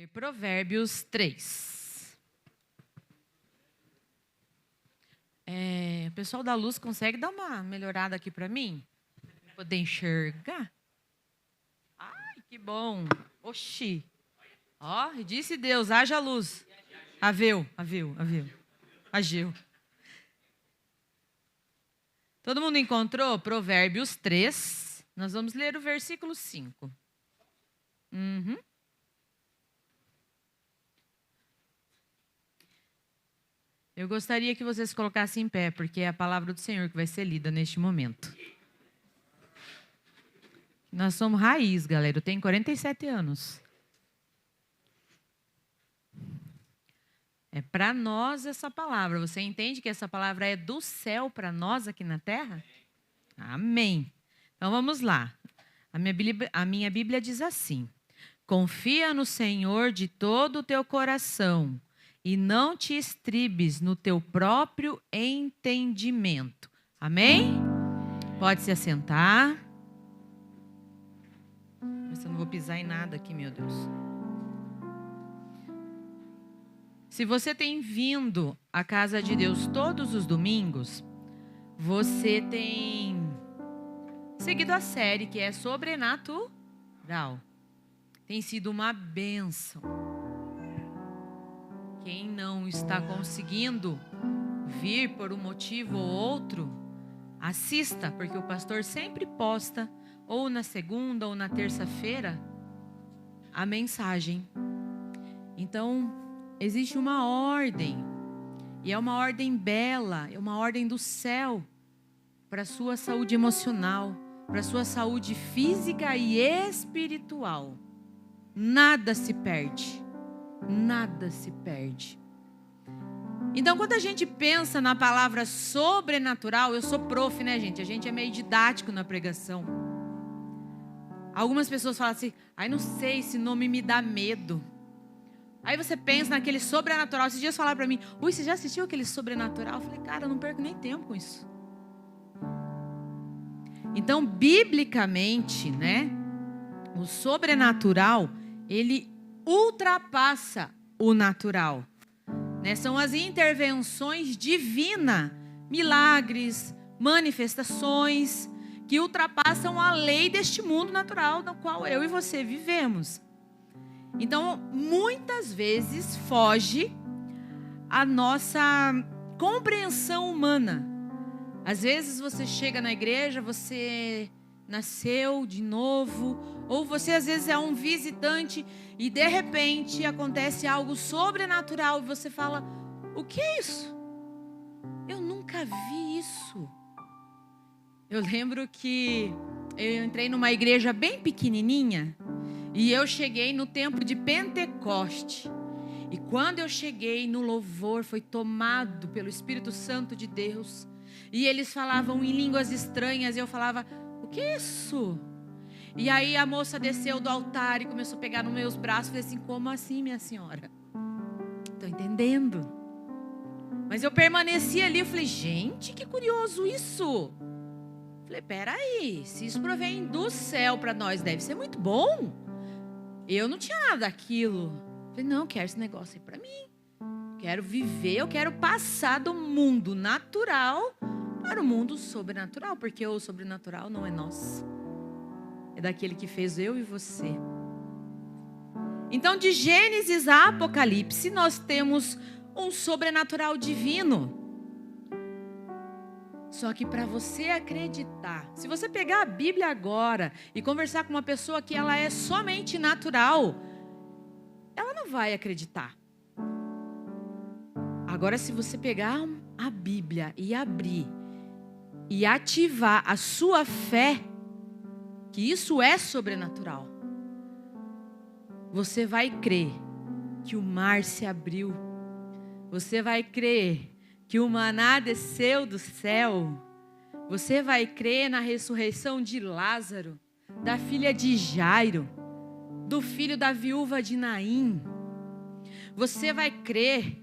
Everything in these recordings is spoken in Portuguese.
ler Provérbios 3. O pessoal da luz consegue dar uma melhorada aqui para mim? Pra poder enxergar? Ai, que bom. Oxi. Ó, disse Deus, haja luz. Haveu. Ageu. Todo mundo encontrou Provérbios 3? Nós vamos ler o versículo 5. Eu gostaria que vocês colocassem em pé, porque é a palavra do Senhor que vai ser lida neste momento. Nós somos raiz, galera. Eu tenho 47 anos. É para nós essa palavra. Você entende que essa palavra é do céu para nós aqui na terra? Amém. Então vamos lá. A minha Bíblia diz assim: confia no Senhor de todo o teu coração e não te estribes no teu próprio entendimento. Amém? Pode se assentar. Eu não vou pisar em nada aqui, meu Deus. Se você tem vindo à casa de Deus todos os domingos, você tem seguido a série que é Sobrenatural. Tem sido uma bênção. Quem não está conseguindo vir por um motivo ou outro, assista, porque o pastor sempre posta, ou na segunda ou na terça-feira, a mensagem. Então, existe uma ordem, e é uma ordem bela, é uma ordem do céu, para a sua saúde emocional, para a sua saúde física e espiritual. Nada se perde. Nada se perde. Então, quando a gente pensa na palavra sobrenatural, eu sou prof, né, gente? A gente é meio didático na pregação. Algumas pessoas falam assim: ai, não sei, esse nome me dá medo. Aí você pensa naquele sobrenatural. Esses dias falaram para mim: ui, você já assistiu aquele sobrenatural? Eu falei: cara, eu não perco nem tempo com isso. Então, biblicamente, né, o sobrenatural, ele ultrapassa o natural, né? São as intervenções divinas, milagres, manifestações que ultrapassam a lei deste mundo natural no qual eu e você vivemos. Então, muitas vezes foge a nossa compreensão humana. Às vezes você chega na igreja, você nasceu de novo, ou você às vezes é um visitante e de repente acontece algo sobrenatural e você fala: o que é isso? Eu nunca vi isso. Eu lembro que eu entrei numa igreja bem pequenininha e eu cheguei no tempo de Pentecoste. E quando eu cheguei no louvor, foi tomado pelo Espírito Santo de Deus. E eles falavam em línguas estranhas e eu falava: o que é isso? E aí a moça desceu do altar e começou a pegar nos meus braços. Falei assim: como assim, minha senhora? Estou entendendo. Mas eu permaneci ali. Eu falei: gente, que curioso isso. Falei: peraí, se isso provém do céu para nós, deve ser muito bom. Eu não tinha nada daquilo. Falei: não, quero esse negócio aí para mim. Quero viver, eu quero passar do mundo natural para o mundo sobrenatural, porque o sobrenatural não é nosso. É daquele que fez eu e você. Então, de Gênesis a Apocalipse, nós temos um sobrenatural divino. Só que para você acreditar, se você pegar a Bíblia agora e conversar com uma pessoa que ela é somente natural, ela não vai acreditar. Agora, se você pegar a Bíblia e abrir e ativar a sua fé, que isso é sobrenatural, você vai crer que o mar se abriu, você vai crer que o maná desceu do céu, você vai crer na ressurreição de Lázaro, da filha de Jairo, do filho da viúva de Naim. Você vai crer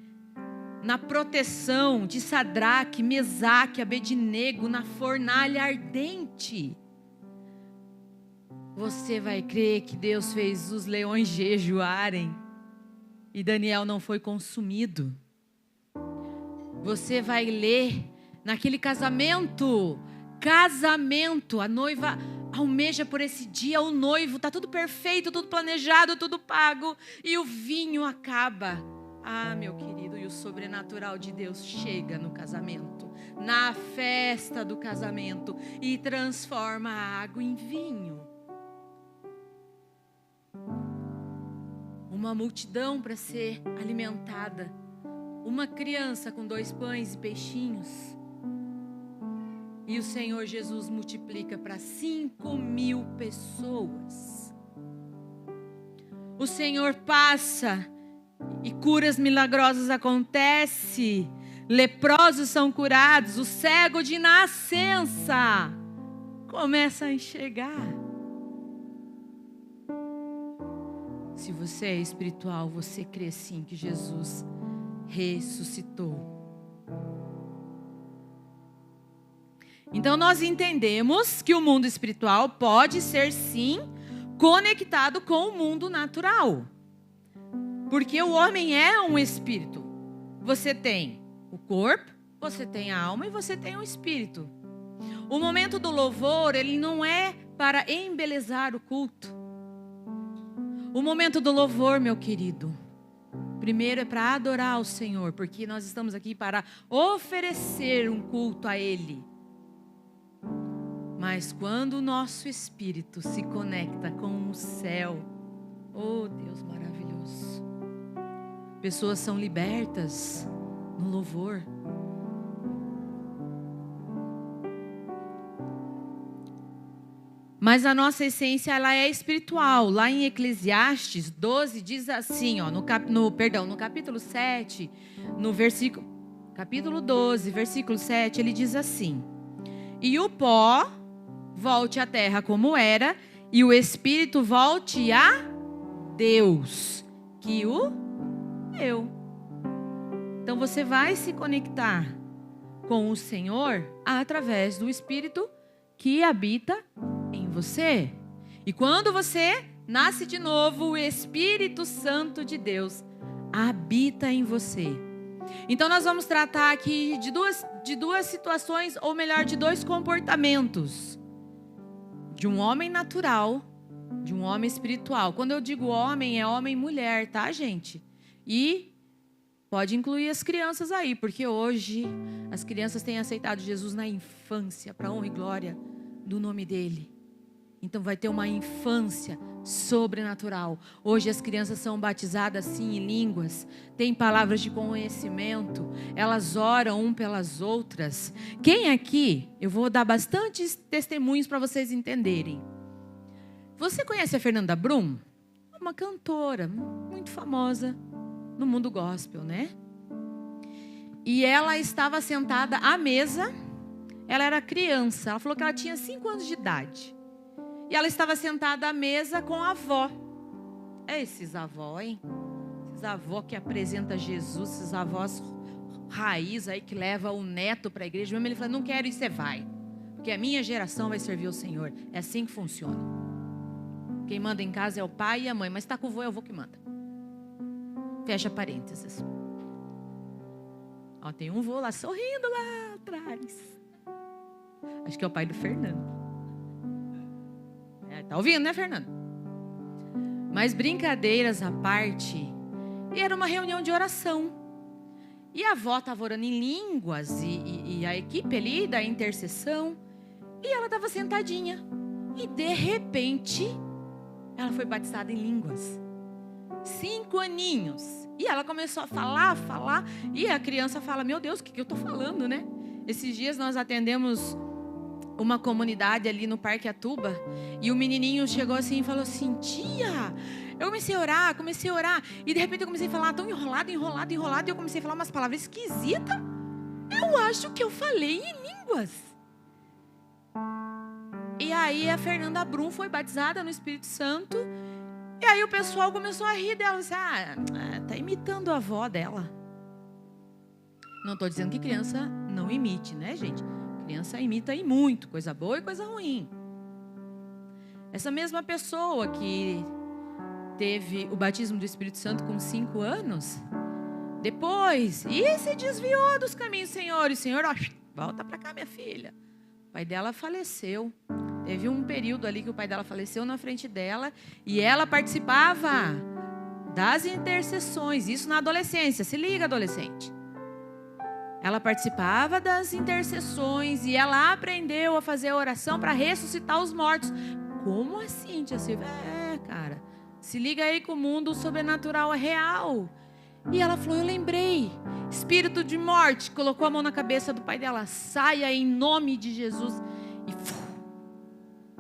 na proteção de Sadraque, Mesaque, Abednego na fornalha ardente. Você vai crer que Deus fez os leões jejuarem. e Daniel não foi consumido. Você vai ler naquele casamento, a noiva almeja por esse dia, o noivo, está tudo perfeito, tudo planejado, tudo pago, e o vinho acaba. Ah, meu querido, e o sobrenatural de Deus chega no casamento, na festa do casamento, e transforma a água em vinho. Uma multidão para ser alimentada, uma criança com 2 pães e peixinhos, e o Senhor Jesus multiplica para 5.000 pessoas. O Senhor passa e curas milagrosas acontecem, leprosos são curados, o cego de nascença começa a enxergar. Se você é espiritual, você crê sim que Jesus ressuscitou. Então nós entendemos que o mundo espiritual pode ser sim conectado com o mundo natural. Porque o homem é um espírito. Você tem o corpo, você tem a alma e você tem o espírito. O momento do louvor, ele não é para embelezar o culto. O momento do louvor, meu querido, primeiro é para adorar o Senhor, porque nós estamos aqui para oferecer um culto a Ele. Mas quando o nosso espírito se conecta com o céu, oh Deus maravilhoso, pessoas são libertas no louvor. Mas a nossa essência, ela é espiritual. Lá em Eclesiastes 12 diz assim, ó, no capítulo 7, capítulo 12, versículo 7, ele diz assim: e o pó volte à terra como era, e o espírito volte a Deus, que o deu. Então você vai se conectar com o Senhor através do Espírito que habita em você. E quando você nasce de novo, o Espírito Santo de Deus habita em você. Então nós vamos tratar aqui de duas situações, ou melhor, de 2 comportamentos. De um homem natural, de um homem espiritual. Quando eu digo homem, é homem e mulher, tá, gente? E pode incluir as crianças aí, porque hoje as crianças têm aceitado Jesus na infância, para honra e glória do nome dele. Então vai ter uma infância sobrenatural. Hoje as crianças são batizadas sim em línguas, têm palavras de conhecimento, elas oram um pelas outras. Quem aqui, eu vou dar bastantes testemunhos para vocês entenderem. Você conhece a Fernanda Brum? Uma cantora muito famosa no mundo gospel, né? E ela estava sentada à mesa, ela era criança, ela falou que ela tinha 5 anos de idade. E ela estava sentada à mesa com a avó. É esses avós, hein? Esses avós que apresentam Jesus, esses avós raiz aí que leva o neto para a igreja. Mesmo ele falou, não quero ir, você vai. Porque a minha geração vai servir o Senhor. É assim que funciona. Quem manda em casa é o pai e a mãe. Mas está com o vô, é o vô que manda. Fecha parênteses. Ó, tem um vô lá sorrindo lá atrás. Acho que é o pai do Fernando. Tá ouvindo, né, Fernando? Mas brincadeiras à parte, e era uma reunião de oração. E a avó estava orando em línguas, e a equipe ali da intercessão, e ela estava sentadinha. E de repente, ela foi batizada em línguas. 5 aninhos. E ela começou a falar, e a criança fala, meu Deus, o que eu estou falando, né? Esses dias nós atendemos uma comunidade ali no Parque Atuba, e o menininho chegou assim e falou assim, tia, eu comecei a orar, e de repente eu comecei a falar tão enrolado, e eu comecei a falar umas palavras esquisitas, eu acho que eu falei em línguas. E aí a Fernanda Brum foi batizada no Espírito Santo, e aí o pessoal começou a rir dela, assim, tá imitando a avó dela. Não estou dizendo que criança não imite, né, gente? Criança imita aí muito, coisa boa e coisa ruim. Essa mesma pessoa que teve o batismo do Espírito Santo com 5 anos. Depois, e se desviou dos caminhos do Senhor. E o Senhor, ó, volta para cá, minha filha. O pai dela faleceu. Teve um período ali que o pai dela faleceu na frente dela. E ela participava das intercessões. Isso na adolescência. Se liga, adolescente. Ela participava das intercessões. E ela aprendeu a fazer a oração para ressuscitar os mortos. Como assim, tia Silvia? Cara, se liga aí que o mundo sobrenatural é real. E ela falou, eu lembrei, espírito de morte, colocou a mão na cabeça do pai dela, saia em nome de Jesus. E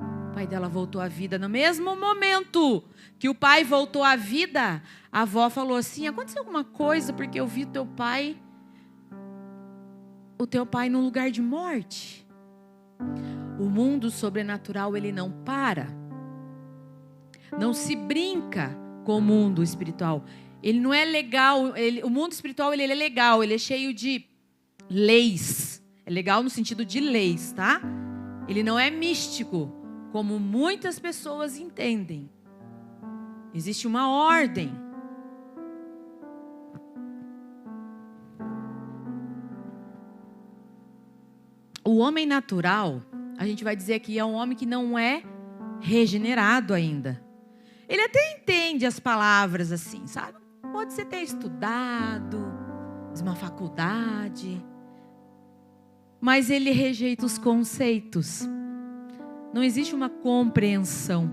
o pai dela voltou à vida. No mesmo momento que o pai voltou à vida, a avó falou assim, aconteceu alguma coisa, porque eu vi o teu pai num lugar de morte. O mundo sobrenatural, ele não para. Não se brinca com o mundo espiritual. Ele não é legal, o mundo espiritual ele é legal, ele é cheio de leis. É legal no sentido de leis, tá? Ele não é místico, como muitas pessoas entendem. Existe uma ordem. O homem natural, a gente vai dizer aqui, é um homem que não é regenerado ainda. Ele até entende as palavras assim, sabe? Pode ser ter estudado, uma faculdade, mas ele rejeita os conceitos. Não existe uma compreensão.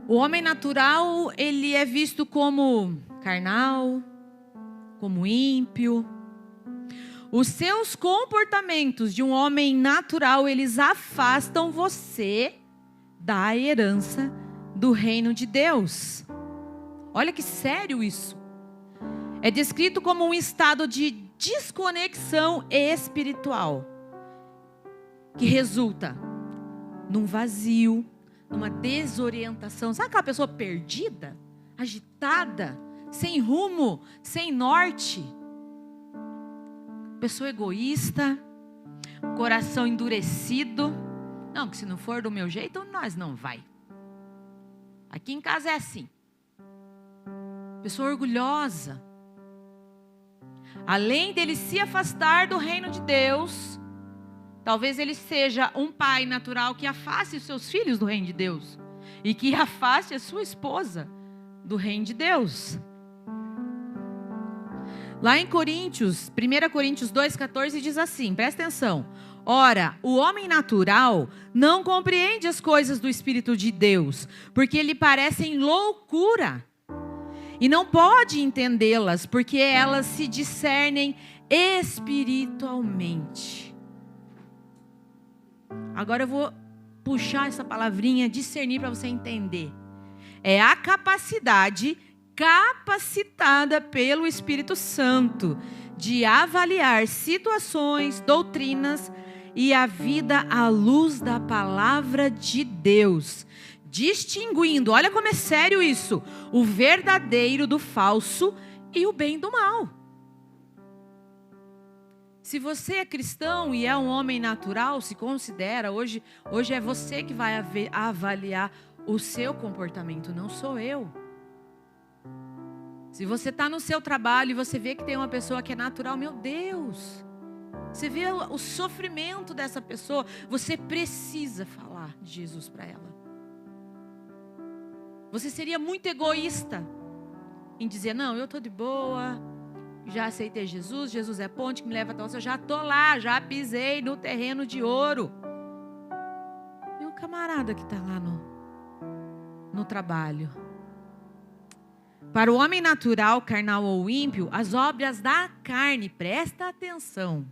O homem natural, ele é visto como carnal, como ímpio. Os seus comportamentos de um homem natural, eles afastam você da herança do reino de Deus. Olha que sério isso. É descrito como um estado de desconexão espiritual, que resulta num vazio, numa desorientação. Sabe aquela pessoa perdida, agitada, sem rumo, sem norte? Pessoa egoísta, coração endurecido. Não, que se não for do meu jeito, nós não vai. Aqui em casa é assim. Pessoa orgulhosa. Além dele se afastar do reino de Deus, talvez ele seja um pai natural que afaste os seus filhos do reino de Deus. E que afaste a sua esposa do reino de Deus. Lá em Coríntios, 1 Coríntios 2,14 diz assim, presta atenção. Ora, o homem natural não compreende as coisas do Espírito de Deus, porque lhe parecem loucura. E não pode entendê-las, porque elas se discernem espiritualmente. Agora eu vou puxar essa palavrinha, discernir, para você entender. É a capacidade capacitada pelo Espírito Santo de avaliar situações, doutrinas e a vida à luz da palavra de Deus. Distinguindo, olha como é sério isso, o verdadeiro do falso e o bem do mal. Se você é cristão e é um homem natural, se considera, hoje é você que vai avaliar o seu comportamento, não sou eu. Se você está no seu trabalho e você vê que tem uma pessoa que é natural, meu Deus, você vê o sofrimento dessa pessoa, você precisa falar de Jesus para ela. Você seria muito egoísta em dizer, não, eu estou de boa, já aceitei Jesus, Jesus é ponte que me leva até você, eu já estou lá, já pisei no terreno de ouro. E o camarada que está lá no trabalho. Para o homem natural, carnal ou ímpio, as obras da carne, presta atenção,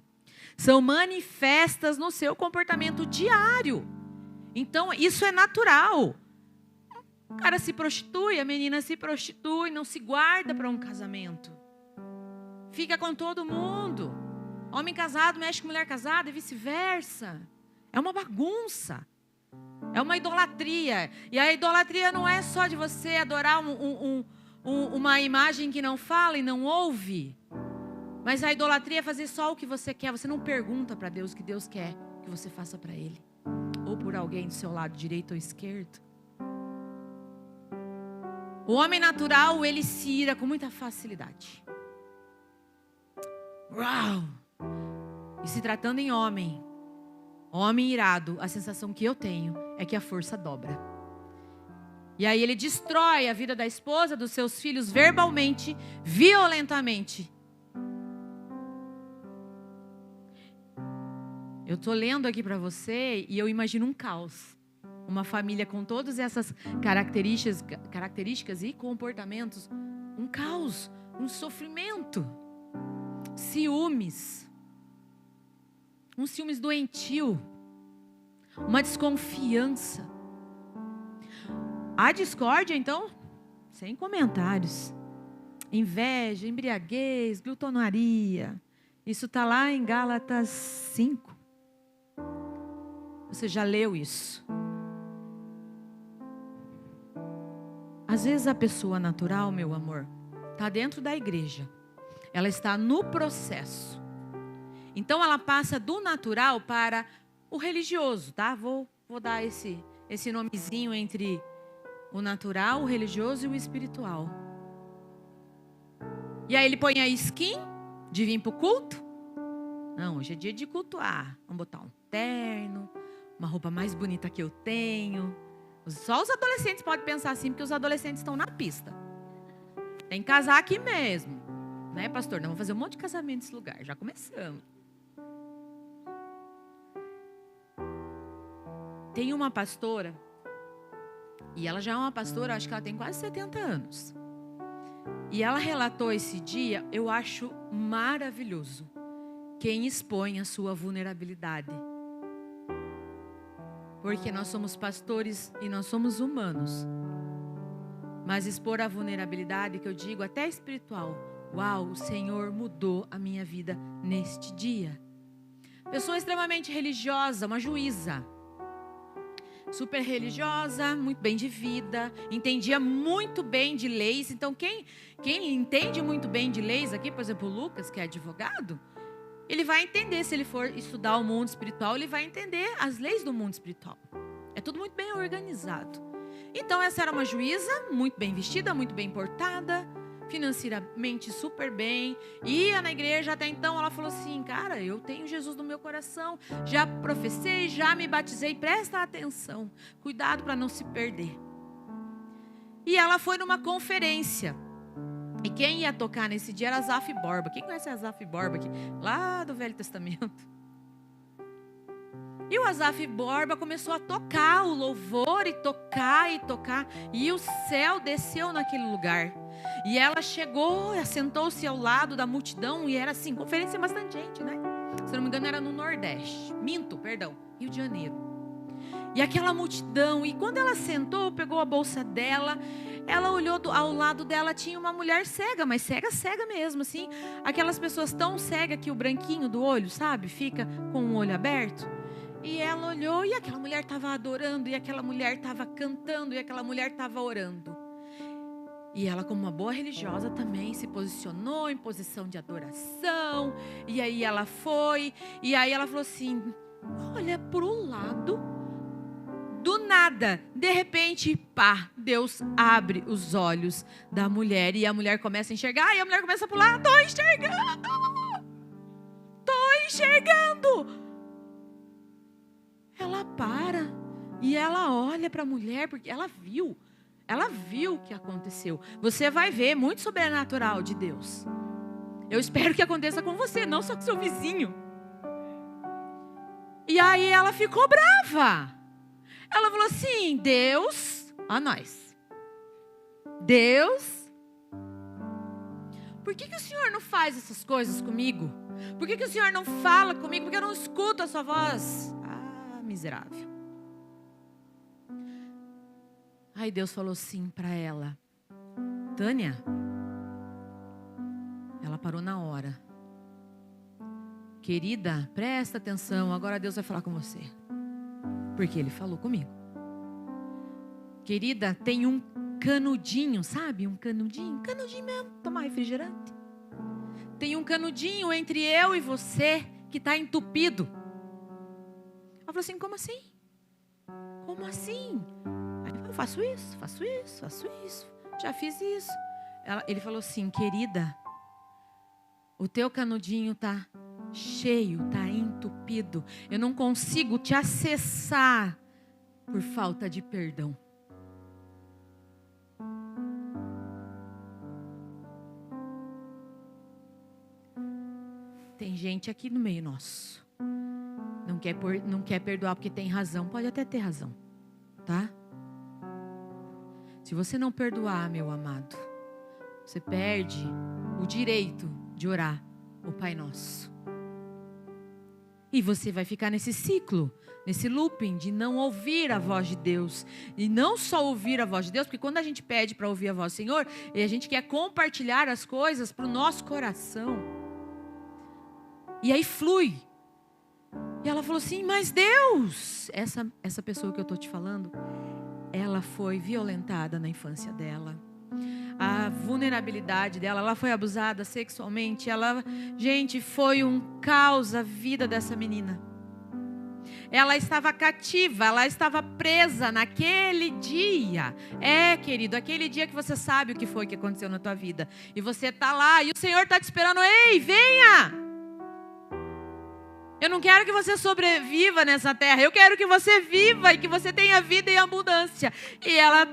são manifestas no seu comportamento diário. Então, isso é natural. O cara se prostitui, a menina se prostitui, não se guarda para um casamento. Fica com todo mundo. Homem casado mexe com mulher casada e vice-versa. É uma bagunça. É uma idolatria. E a idolatria não é só de você adorar uma imagem que não fala e não ouve. Mas a idolatria é fazer só o que você quer. Você não pergunta para Deus o que Deus quer que você faça para Ele. Ou por alguém do seu lado direito ou esquerdo. O homem natural, ele se ira com muita facilidade. Uau! E se tratando em homem irado, a sensação que eu tenho é que a força dobra. E aí ele destrói a vida da esposa, dos seus filhos, verbalmente, violentamente. Eu estou lendo aqui para você e eu imagino um caos. Uma família com todas essas características e comportamentos. Um caos, um sofrimento. Ciúmes. Um ciúmes doentio. Uma desconfiança. A discórdia, então, sem comentários. Inveja, embriaguez, glutonaria. Isso está lá em Gálatas 5. Você já leu isso? Às vezes a pessoa natural, meu amor, está dentro da igreja. Ela está no processo. Então ela passa do natural para o religioso, tá? Vou dar esse nomezinho entre o natural, o religioso e o espiritual. E aí ele põe a skin de vir para o culto. Não, hoje é dia de cultuar. Vamos botar um terno, uma roupa mais bonita que eu tenho. Só os adolescentes podem pensar assim, porque os adolescentes estão na pista. Tem que casar aqui mesmo. Né, pastor? Nós vamos fazer um monte de casamento nesse lugar. Já começamos. Tem uma pastora, e ela já é uma pastora, acho que ela tem quase 70 anos. E ela relatou esse dia, eu acho maravilhoso. Quem expõe a sua vulnerabilidade. Porque nós somos pastores e nós somos humanos. Mas expor a vulnerabilidade, que eu digo até espiritual. Uau, o Senhor mudou a minha vida neste dia. Pessoa extremamente religiosa, uma juíza. Super religiosa, muito bem de vida. Entendia muito bem de leis. Então quem entende muito bem de leis aqui, por exemplo o Lucas, que é advogado, ele vai entender, se ele for estudar o mundo espiritual, ele vai entender as leis do mundo espiritual. É tudo muito bem organizado. Então essa era uma juíza, muito bem vestida, muito bem portada, financeiramente super bem. Ia na igreja, até então ela falou assim, cara, eu tenho Jesus no meu coração, já professei, já me batizei, presta atenção, cuidado para não se perder. E ela foi numa conferência. E quem ia tocar nesse dia era Asaf Borba. Quem conhece Asaf Borba aqui? Lá do Velho Testamento. E o Asaf Borba começou a tocar o louvor e tocar e tocar. E o céu desceu naquele lugar. E ela chegou, assentou-se ao lado da multidão. E era assim, conferência bastante gente, né? Se não me engano era no Nordeste. Rio de Janeiro. E aquela multidão. E quando ela sentou, pegou a bolsa dela. Ela olhou ao lado dela, tinha uma mulher cega, mas cega mesmo, assim. Aquelas pessoas tão cegas que o branquinho do olho, sabe? Fica com o olho aberto. E ela olhou e aquela mulher estava adorando, e aquela mulher estava cantando, e aquela mulher estava orando. E ela, como uma boa religiosa, também se posicionou em posição de adoração. E aí ela foi, e aí ela falou assim, olha pro lado. Do nada, de repente, pá, Deus abre os olhos da mulher e a mulher começa a enxergar e a mulher começa a pular, tô enxergando. Ela para e ela olha para a mulher porque ela viu o que aconteceu. Você vai ver muito sobrenatural de Deus. Eu espero que aconteça com você, não só com seu vizinho. E aí ela ficou brava. Ela falou assim, Deus, a nós. Deus, por que o Senhor não faz essas coisas comigo? Por que o Senhor não fala comigo? Porque eu não escuto a sua voz. Ah, miserável. Aí Deus falou assim para ela, Tânia, ela parou na hora. Querida, presta atenção, agora Deus vai falar com você. Porque Ele falou comigo. Querida, tem um canudinho, sabe? Um canudinho mesmo, tomar refrigerante. Tem um canudinho entre eu e você que está entupido. Ela falou assim, como assim? Como assim? Aí eu faço isso. já fiz isso. Ele falou assim: querida, o teu canudinho está cheio, está entupido. Eu não consigo te acessar por falta de perdão. Tem gente aqui no meio nosso. Não quer perdoar porque tem razão. Pode até ter razão, tá? Se você não perdoar, meu amado, você perde o direito de orar o Pai Nosso. E você vai ficar nesse ciclo, nesse looping de não ouvir a voz de Deus. E não só ouvir a voz de Deus, porque quando a gente pede para ouvir a voz do Senhor, a gente quer compartilhar as coisas para o nosso coração. E aí flui. E ela falou assim: mas Deus, essa pessoa que eu estou te falando, ela foi violentada na infância dela. A vulnerabilidade dela, ela foi abusada sexualmente. Gente, foi um caos a vida dessa menina. Ela estava cativa, ela estava presa naquele dia. Querido, aquele dia que você sabe o que foi que aconteceu na tua vida. E você está lá e o Senhor está te esperando. Ei, venha! Eu não quero que você sobreviva nessa terra. Eu quero que você viva e que você tenha vida em abundância. E ela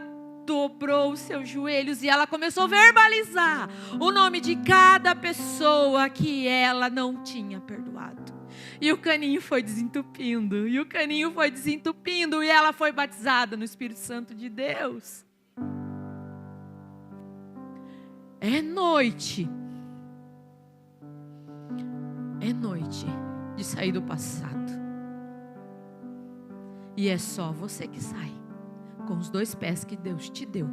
dobrou os seus joelhos e ela começou a verbalizar o nome de cada pessoa que ela não tinha perdoado. E o caninho foi desentupindo. E o caninho foi desentupindo. E ela foi batizada no Espírito Santo de Deus. É noite. É noite de sair do passado. E é só você que sai com os 2 pés que Deus te deu.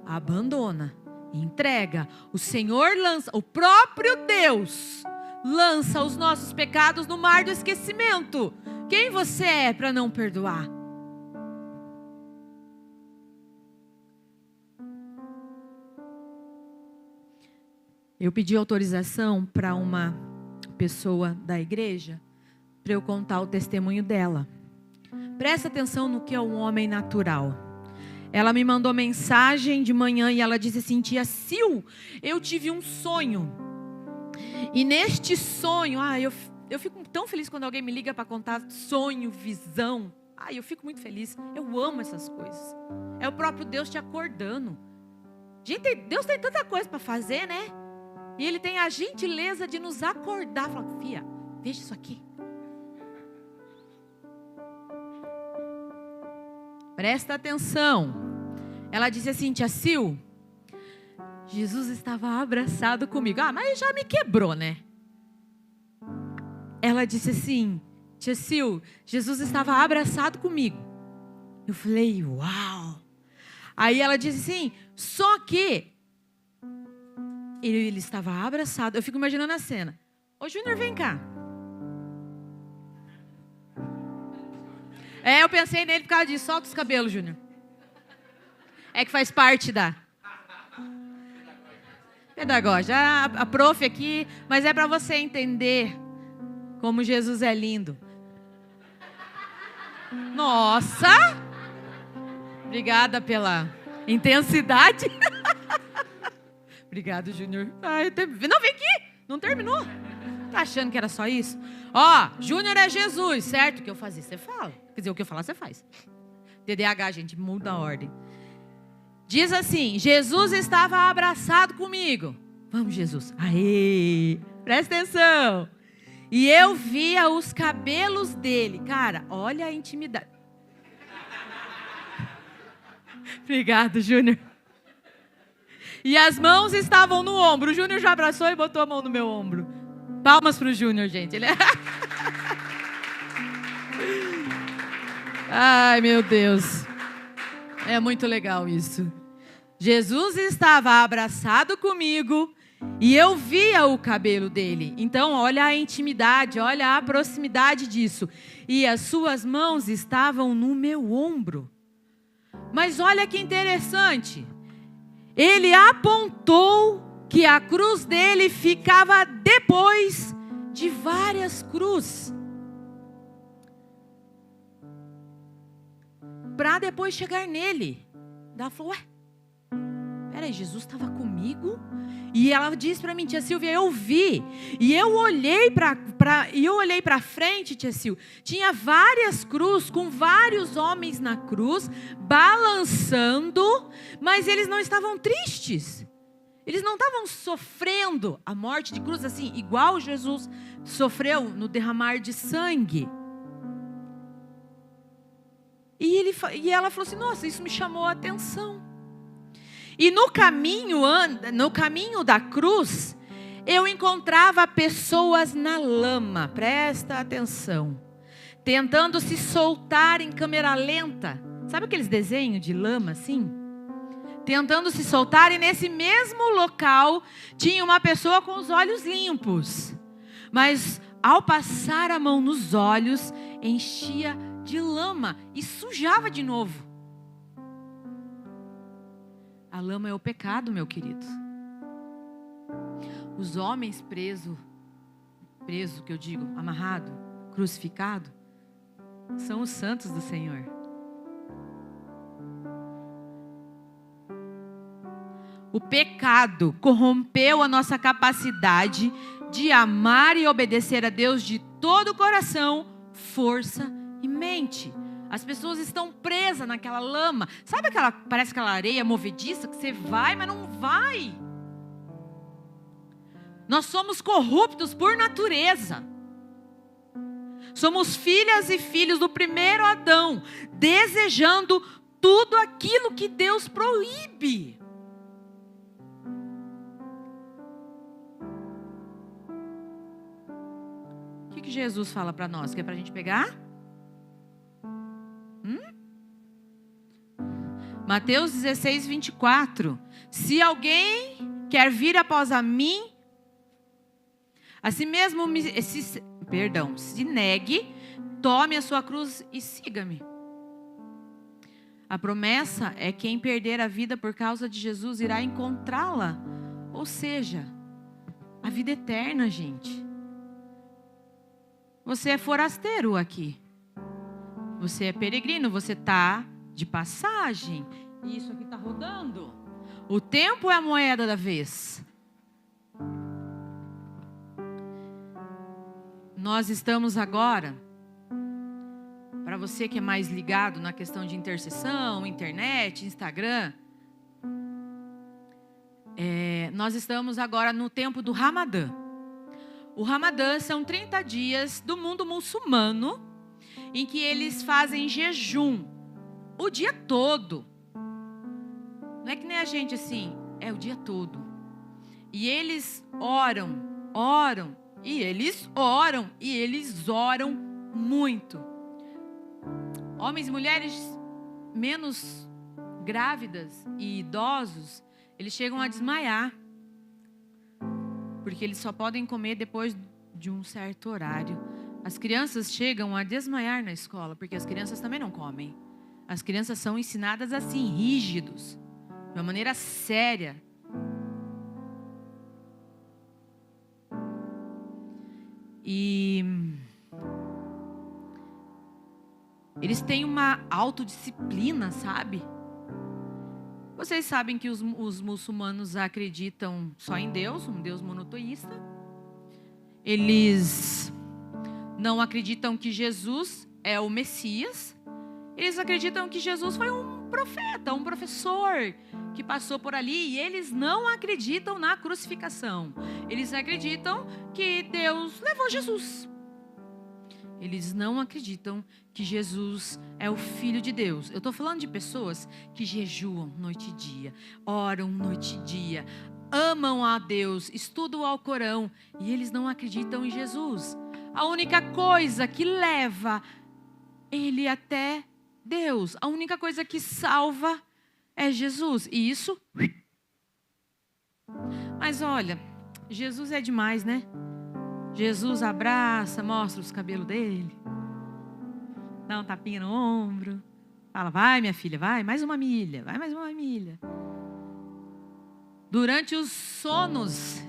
Abandona, entrega. O Senhor lança, o próprio Deus lança os nossos pecados no mar do esquecimento. Quem você é para não perdoar? Eu pedi autorização para uma pessoa da igreja para eu contar o testemunho dela. Presta atenção no que é um homem natural. Ela me mandou mensagem de manhã e ela disse assim: tia Sil, eu tive um sonho. E neste sonho, eu fico tão feliz quando alguém me liga para contar sonho, visão. Eu fico muito feliz. Eu amo essas coisas. É o próprio Deus te acordando. Gente, Deus tem tanta coisa para fazer, né? E Ele tem a gentileza de nos acordar. Fala: filha, veja isso aqui. Presta atenção. Ela disse assim: tia Sil, Jesus estava abraçado comigo. Mas já me quebrou, né? Ela disse assim: tia Sil, Jesus estava abraçado comigo. Eu falei: uau. Aí ela disse assim: só que ele estava abraçado. Eu fico imaginando a cena. Ô Júnior, vem cá. Eu pensei nele por causa disso. Solta os cabelos, Júnior. É que faz parte da pedagógica. A prof aqui, mas é para você entender como Jesus é lindo. Nossa! Obrigada pela intensidade. Obrigado, Júnior. Não, vem aqui. Não terminou. Tá achando que era só isso? Júnior é Jesus, certo? O que eu fazer, você fala. Quer dizer, o que eu falar, você faz. TDAH, gente, muda a ordem. Diz assim: Jesus estava abraçado comigo. Vamos, Jesus. Aê! Presta atenção. E eu via os cabelos dele. Cara, olha a intimidade. Obrigado, Júnior. E as mãos estavam no ombro. O Júnior já abraçou e botou a mão no meu ombro. Palmas para o Júnior, gente. Ele... Ai, meu Deus. É muito legal isso. Jesus estava abraçado comigo e eu via o cabelo dele. Então, olha a intimidade, olha a proximidade disso. E as suas mãos estavam no meu ombro. Mas olha que interessante. Ele apontou que a cruz dele ficava depois de várias cruzes. Para depois chegar nele. Ela falou, ué, peraí, Jesus estava comigo? E ela disse para mim, tia Silvia, eu vi. E eu olhei para frente, tia Silvia. Tinha várias cruzes, com vários homens na cruz, balançando, mas eles não estavam tristes. Eles não estavam sofrendo a morte de cruz assim, igual Jesus sofreu no derramar de sangue. E ela falou assim, nossa, isso me chamou a atenção. E no caminho da cruz, eu encontrava pessoas na lama, presta atenção, tentando se soltar em câmera lenta. Sabe aqueles desenhos de lama assim? Tentando se soltar, e nesse mesmo local tinha uma pessoa com os olhos limpos. Mas ao passar a mão nos olhos, enchia de lama e sujava de novo. A lama é o pecado, meu querido. Os homens preso que eu digo, amarrado, crucificado, são os santos do Senhor. O pecado corrompeu a nossa capacidade de amar e obedecer a Deus de todo o coração, força e mente. As pessoas estão presas naquela lama. Sabe parece aquela areia movediça que você vai, mas não vai. Nós somos corruptos por natureza. Somos filhas e filhos do primeiro Adão, desejando tudo aquilo que Deus proíbe. O que Jesus fala para nós? Que é para a gente pegar? Mateus 16, 24. Se alguém quer vir após a mim, assim mesmo se negue, tome a sua cruz e siga-me. A promessa é que quem perder a vida por causa de Jesus irá encontrá-la. Ou seja, a vida eterna, gente. Você é forasteiro aqui. Você é peregrino, você está de passagem. E isso aqui está rodando. O tempo é a moeda da vez. Nós estamos agora, para você que é mais ligado na questão de intercessão, internet, Instagram, nós estamos agora no tempo do Ramadã. O Ramadã são 30 dias do mundo muçulmano, em que eles fazem jejum o dia todo. Não é que nem a gente assim, é o dia todo. E eles oram, e eles oram muito. Homens e mulheres menos grávidas e idosos, eles chegam a desmaiar. Porque eles só podem comer depois de um certo horário. As crianças chegam a desmaiar na escola, porque as crianças também não comem. As crianças são ensinadas assim, rígidos, de uma maneira séria. E eles têm uma autodisciplina, sabe? Vocês sabem que os muçulmanos acreditam só em Deus, um Deus monoteísta. Eles não acreditam que Jesus é o Messias. Eles acreditam que Jesus foi um profeta, um professor que passou por ali. E eles não acreditam na crucificação. Eles acreditam que Deus levou Jesus. Eles não acreditam que Jesus é o Filho de Deus. Eu estou falando de pessoas que jejuam noite e dia, oram noite e dia, amam a Deus, estudam o Alcorão, e eles não acreditam em Jesus. A única coisa que leva ele até Deus, a única coisa que salva é Jesus. E isso... Mas olha, Jesus é demais, né? Jesus abraça, mostra os cabelos dele, dá um tapinha no ombro, fala, vai minha filha, vai mais uma milha, vai mais uma milha. Durante os sonos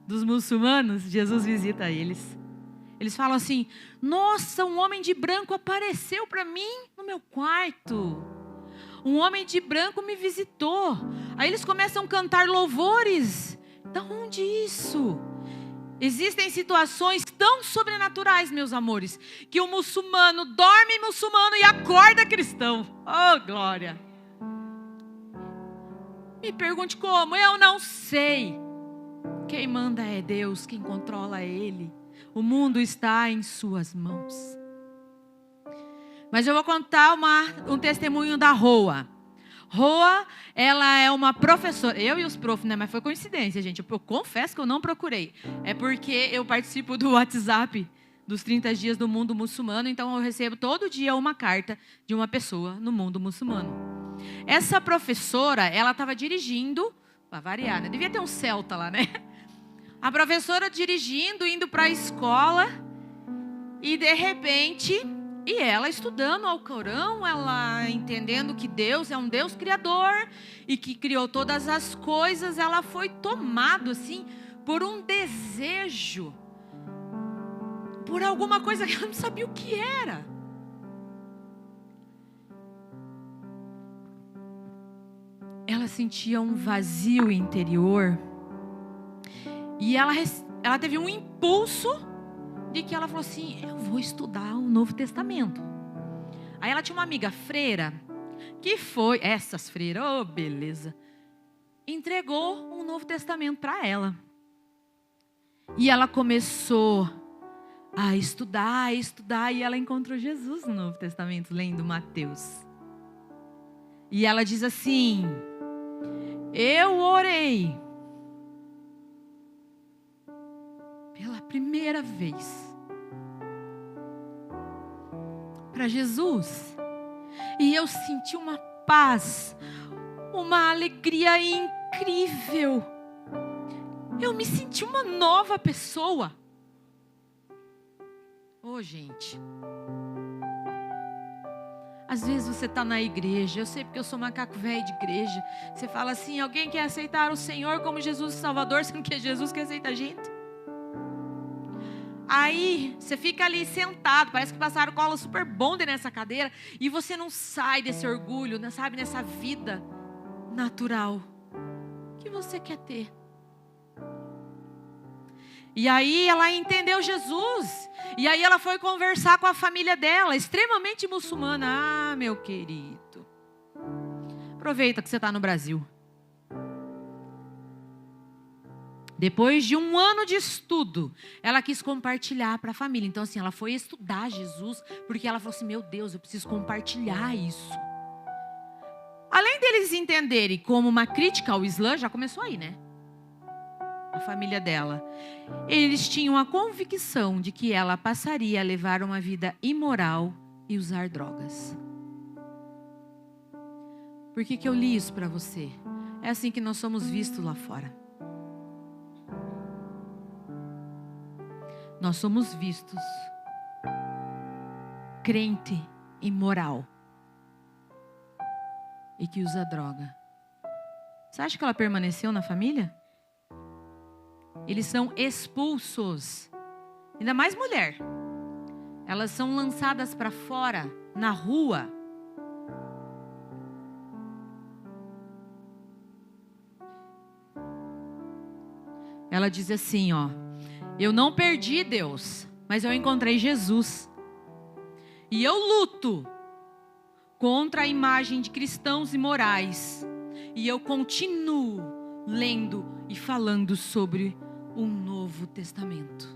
dos muçulmanos, Jesus visita eles. Eles falam assim, nossa, um homem de branco apareceu para mim no meu quarto. um homem de branco me visitou. Aí eles começam a cantar louvores. Da onde isso? Existem situações tão sobrenaturais, meus amores, que o muçulmano dorme muçulmano e acorda cristão. Oh, glória! Me pergunte como, eu não sei. Quem manda é Deus, quem controla é Ele. O mundo está em suas mãos. Mas eu vou contar um testemunho da Roa. Roa, ela é uma professora. Eu e os profs, né? Mas foi coincidência, gente. Eu confesso que eu não procurei. É porque eu participo do WhatsApp dos 30 dias do mundo muçulmano. Então eu recebo todo dia uma carta de uma pessoa no mundo muçulmano. Essa professora, ela estava dirigindo, para variar, né? Devia ter um Celta lá, né? A professora dirigindo, indo para a escola. E de repente... E ela estudando ao Corão, ela entendendo que Deus é um Deus criador e que criou todas as coisas, ela foi tomada assim por um desejo, por alguma coisa que ela não sabia o que era. Ela sentia um vazio interior e ela teve um impulso de que ela falou assim, eu vou estudar o Novo Testamento. Aí ela tinha uma amiga freira, que foi, essas freiras, oh beleza, entregou um Novo Testamento para ela. E ela começou a estudar, e ela encontrou Jesus no Novo Testamento, lendo Mateus. E ela diz assim, eu orei pela primeira vez para Jesus e eu senti uma paz, uma alegria incrível. Eu me senti uma nova pessoa. Oh, gente, às vezes você está na igreja, eu sei porque eu sou macaco velho de igreja. Você fala assim, alguém quer aceitar o Senhor como Jesus e Salvador, sendo que é Jesus que aceita a gente? Aí, você fica ali sentado, parece que passaram cola super bonde nessa cadeira, e você não sai desse orgulho, não sabe, nessa vida natural que você quer ter. E aí ela entendeu Jesus, e aí ela foi conversar com a família dela, extremamente muçulmana. Ah, meu querido, aproveita que você está no Brasil. Depois de um ano de estudo, ela quis compartilhar para a família. Então assim, ela foi estudar Jesus, porque ela falou assim, meu Deus, eu preciso compartilhar isso. Além deles entenderem como uma crítica ao Islã, já começou aí, né? A família dela. Eles tinham a convicção de que ela passaria a levar uma vida imoral e usar drogas. Por que eu li isso para você? É assim que nós somos vistos lá fora. Nós somos vistos crente imoral e que usa droga. Você acha que ela permaneceu na família? Eles são expulsos. Ainda mais mulher. Elas são lançadas para fora, na rua. Ela diz assim, ó. Eu não perdi Deus, mas eu encontrei Jesus. E eu luto contra a imagem de cristãos imorais. E eu continuo lendo e falando sobre um Novo Testamento.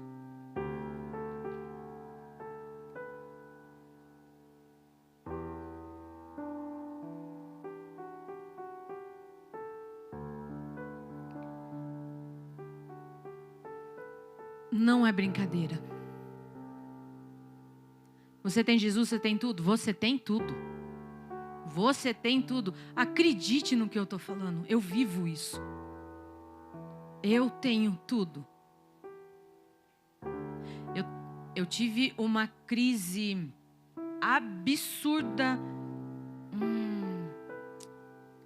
Não é brincadeira. Você tem Jesus, você tem tudo? Você tem tudo. Você tem tudo. Acredite no que eu estou falando. Eu vivo isso. Eu tenho tudo. Eu tive uma crise absurda.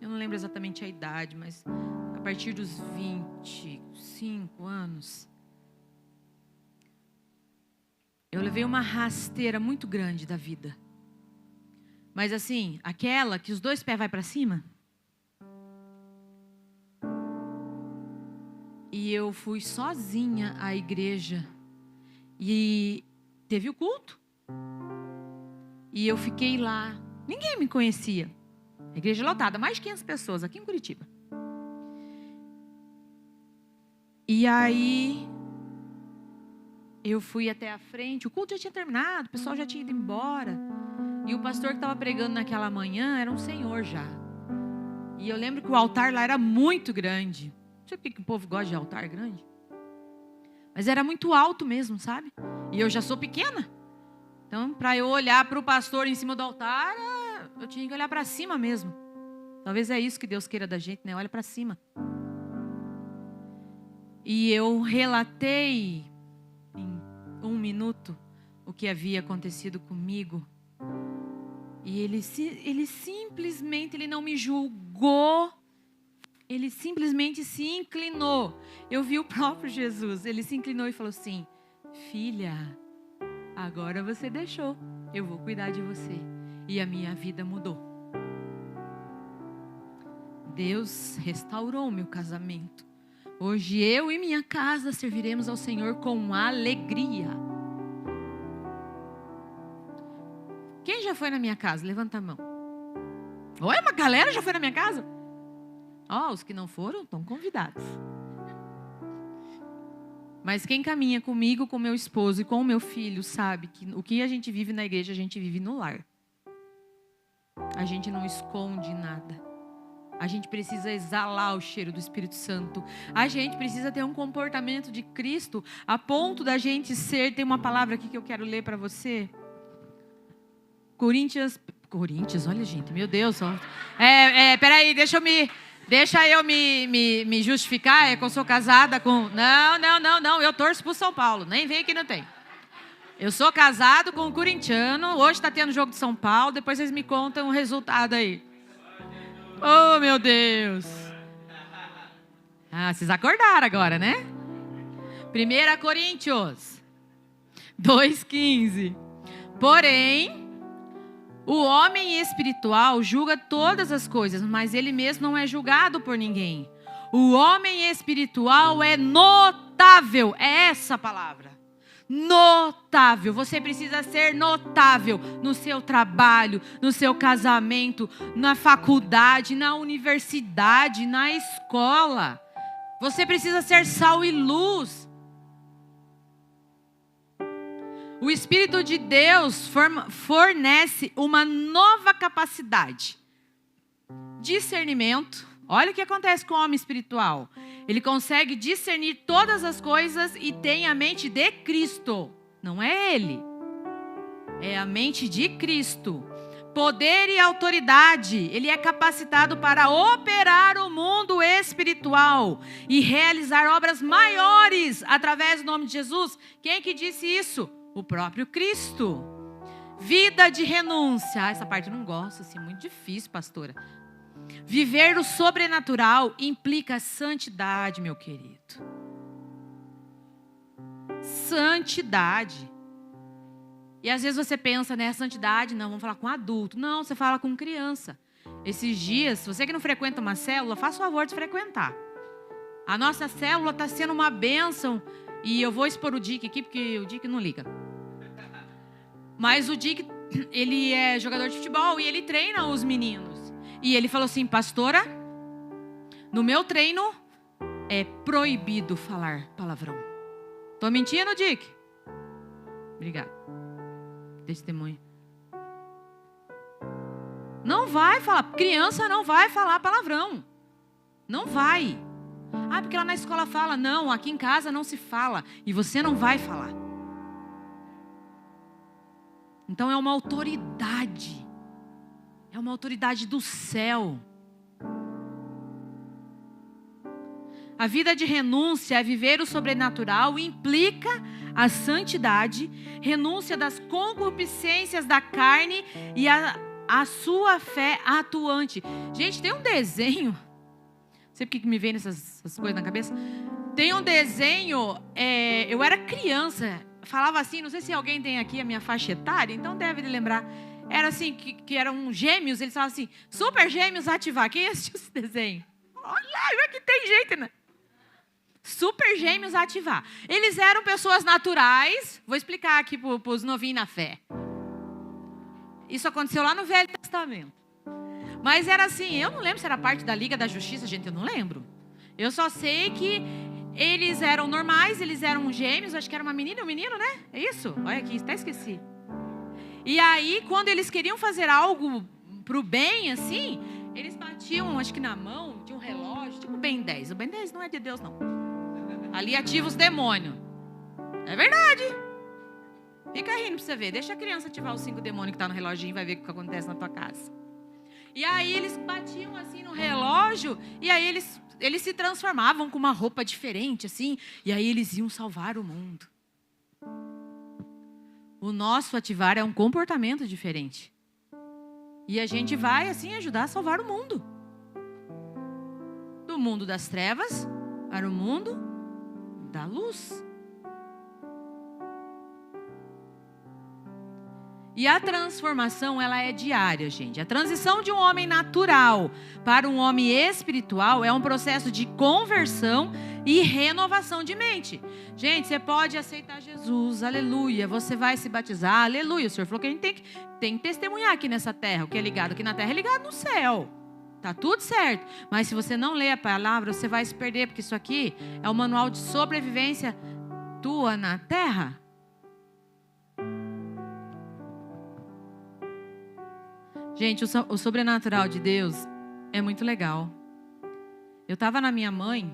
Eu não lembro exatamente a idade, mas a partir dos 25 anos. Eu levei uma rasteira muito grande da vida. Mas assim, aquela que os 2 pés vai para cima. E eu fui sozinha à igreja. E teve o culto. E eu fiquei lá. Ninguém me conhecia. A igreja lotada, mais de 500 pessoas aqui em Curitiba. E aí eu fui até a frente. O culto já tinha terminado, o pessoal já tinha ido embora. E o pastor que estava pregando naquela manhã era um senhor já. E eu lembro que o altar lá era muito grande. Não sei por que o povo gosta de altar grande. Mas era muito alto mesmo, sabe? E eu já sou pequena. Então, para eu olhar para o pastor em cima do altar, eu tinha que olhar para cima mesmo. Talvez é isso que Deus queira da gente, né? Olha para cima. E eu relatei em 1 minuto o que havia acontecido comigo. E ele simplesmente não me julgou. Ele simplesmente se inclinou. Eu vi o próprio Jesus. Ele se inclinou e falou assim: filha, agora você deixou. Eu vou cuidar de você. E a minha vida mudou. Deus restaurou o meu casamento. Hoje eu e minha casa serviremos ao Senhor com alegria. Quem já foi na minha casa? Levanta a mão. Olha, uma galera já foi na minha casa. Os que não foram estão convidados. Mas quem caminha comigo, com meu esposo e com o meu filho, sabe que o que a gente vive na igreja, a gente vive no lar. A gente não esconde nada. A gente precisa exalar o cheiro do Espírito Santo. A gente precisa ter um comportamento de Cristo a ponto da gente ser... Tem uma palavra aqui que eu quero ler para você. Coríntios, olha gente, meu Deus. Peraí, deixa eu me justificar. É que eu sou casada com... Não, eu torço pro São Paulo. Nem vem que não tem. Eu sou casado com um corintiano. Hoje está tendo jogo de São Paulo. Depois vocês me contam o resultado aí. Oh, meu Deus. Vocês acordaram agora, né? 1 Coríntios 2,15. Porém, o homem espiritual julga todas as coisas, mas ele mesmo não é julgado por ninguém. O homem espiritual é notável. É essa a palavra. Notável. Você precisa ser notável no seu trabalho, no seu casamento, na faculdade, na universidade, na escola. Você precisa ser sal e luz. O Espírito de Deus fornece uma nova capacidade. Discernimento. Olha o que acontece com o homem espiritual. Ele consegue discernir todas as coisas e tem a mente de Cristo. Não é ele. É a mente de Cristo. Poder e autoridade. Ele é capacitado para operar o mundo espiritual e realizar obras maiores através do nome de Jesus. Quem que disse isso? O próprio Cristo. Vida de renúncia. Essa parte eu não gosto, assim, muito difícil, pastora. Viver o sobrenatural implica santidade, meu querido. Santidade. E às vezes você pensa, né, santidade, não, vamos falar com adulto. Não, você fala com criança. Esses dias, você que não frequenta uma célula, faça o favor de frequentar. A nossa célula está sendo uma bênção. E eu vou expor o Dick aqui, porque o Dick não liga. Mas o Dick, ele é jogador de futebol e ele treina os meninos. E ele falou assim: pastora, no meu treino é proibido falar palavrão. Tô mentindo, Dick? Obrigada. Testemunho. Não vai falar. Criança não vai falar palavrão. Não vai. Porque lá na escola fala. Não, aqui em casa não se fala. E você não vai falar. Então é uma autoridade. É uma autoridade do céu. A vida de renúncia é viver o sobrenatural, implica a santidade, renúncia das concupiscências da carne e a sua fé atuante. Gente, tem um desenho. Não sei por que me vem essas coisas na cabeça. Tem um desenho, eu era criança, falava assim, não sei se alguém tem aqui a minha faixa etária, então deve lembrar. era assim, que eram gêmeos, eles falavam assim, super gêmeos ativar. Quem assistiu esse desenho? Olha que tem jeito, né? Super gêmeos ativar. Eles eram pessoas naturais. Vou explicar aqui para os novinhos na fé. Isso aconteceu lá no Velho Testamento. Mas era assim, eu não lembro se era parte da Liga da Justiça, gente, eu não lembro. Eu só sei que eles eram normais, eles eram gêmeos, acho que era uma menina e um menino, né? É isso? Olha aqui, até esqueci. E aí, quando eles queriam fazer algo pro bem, assim, eles batiam, acho que na mão, tinha um relógio, tipo o Ben 10. O Ben 10 não é de Deus, não. Ali ativa os demônios. É verdade. Fica rindo pra você ver. Deixa a criança ativar os 5 demônios que tá no reloginho e vai ver o que acontece na tua casa. E aí eles batiam assim no relógio e aí eles se transformavam com uma roupa diferente, assim. E aí eles iam salvar o mundo. O nosso ativar é um comportamento diferente. E a gente vai, assim, ajudar a salvar o mundo. Do mundo das trevas para o mundo da luz. E a transformação, ela é diária, gente. A transição de um homem natural para um homem espiritual é um processo de conversão e renovação de mente. Gente, você pode aceitar Jesus, aleluia. Você vai se batizar, aleluia. O Senhor falou que a gente tem que testemunhar aqui nessa terra. O que é ligado aqui na terra é ligado no céu. Tá tudo certo. Mas se você não ler a palavra, você vai se perder, porque isso aqui é o manual de sobrevivência tua na terra. Gente, o sobrenatural de Deus é muito legal. Eu estava na minha mãe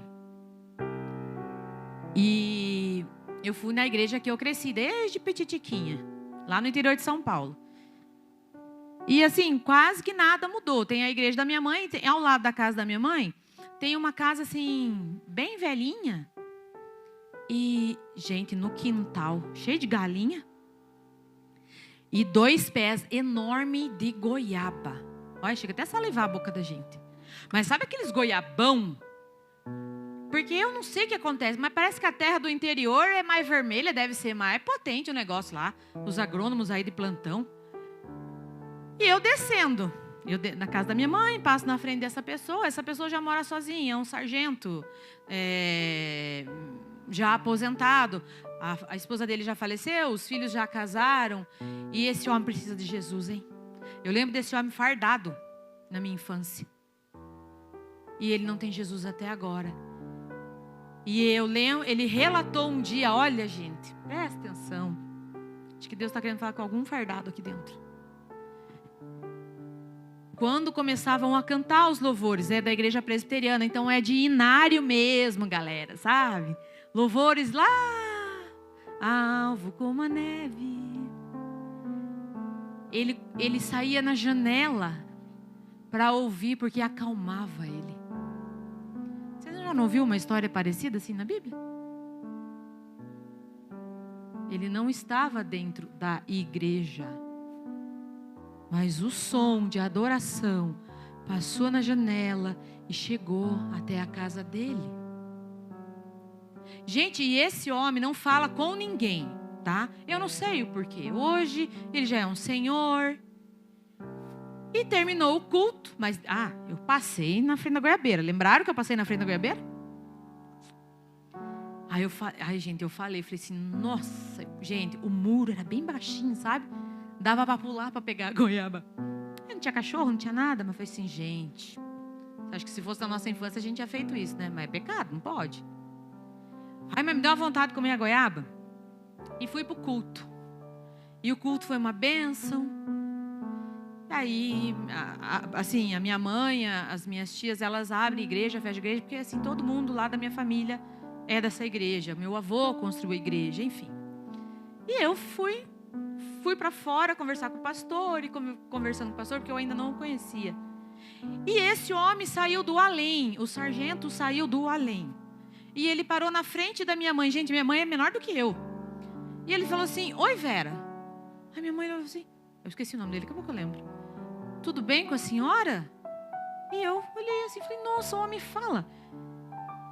e eu fui na igreja que eu cresci desde petitiquinha, lá no interior de São Paulo. E assim, quase que nada mudou. Tem a igreja da minha mãe, ao lado da casa da minha mãe, tem uma casa assim, bem velhinha. E, gente, no quintal, cheio de galinha. E 2 pés enormes de goiaba. Olha, chega até a salivar a boca da gente. Mas sabe aqueles goiabão? Porque eu não sei o que acontece, mas parece que a terra do interior é mais vermelha, deve ser mais potente o negócio lá. Os agrônomos aí de plantão. E eu descendo. Na casa da minha mãe, passo na frente dessa pessoa. Essa pessoa já mora sozinha, é um sargento. Já aposentado. A esposa dele já faleceu, os filhos já casaram. E esse homem precisa de Jesus, hein? Eu lembro desse homem fardado na minha infância. E ele não tem Jesus até agora. E eu lembro, ele relatou um dia, olha gente, presta atenção. Acho que Deus está querendo falar com algum fardado aqui dentro. Quando começavam a cantar os louvores, da igreja presbiteriana, então é de inário mesmo, galera, sabe? Louvores lá, alvo como a neve. Ele saía na janela para ouvir, porque acalmava ele. Você já não ouviu uma história parecida assim na Bíblia? Ele não estava dentro da igreja, mas o som de adoração passou na janela e chegou até a casa dele. Gente, e esse homem não fala com ninguém, tá? Eu não sei o porquê. Hoje ele já é um senhor. E terminou o culto. Mas, eu passei na frente da goiabeira. Lembraram que eu passei na frente da goiabeira? Gente, eu falei assim, nossa, gente, o muro era bem baixinho, sabe? Dava para pular para pegar a goiaba. Não tinha cachorro, não tinha nada, mas eu falei assim, gente, acho que se fosse na nossa infância a gente tinha feito isso, né? Mas é pecado, não pode. Mas me deu uma vontade de comer a goiaba. E fui pro culto. E o culto foi uma bênção. Aí, assim, a minha mãe, as minhas tias, elas abrem igreja, fecham igreja, porque assim, todo mundo lá da minha família é dessa igreja. Meu avô construiu a igreja, enfim. E eu fui para fora conversar com o pastor, e conversando com o pastor, porque eu ainda não o conhecia. E esse homem saiu do além, o sargento saiu do além. E ele parou na frente da minha mãe. Gente, minha mãe é menor do que eu. E ele falou assim, oi Vera. Aí minha mãe falou assim, eu esqueci o nome dele, daqui a pouco eu lembro. Tudo bem com a senhora? E eu olhei assim, falei, nossa, o homem fala.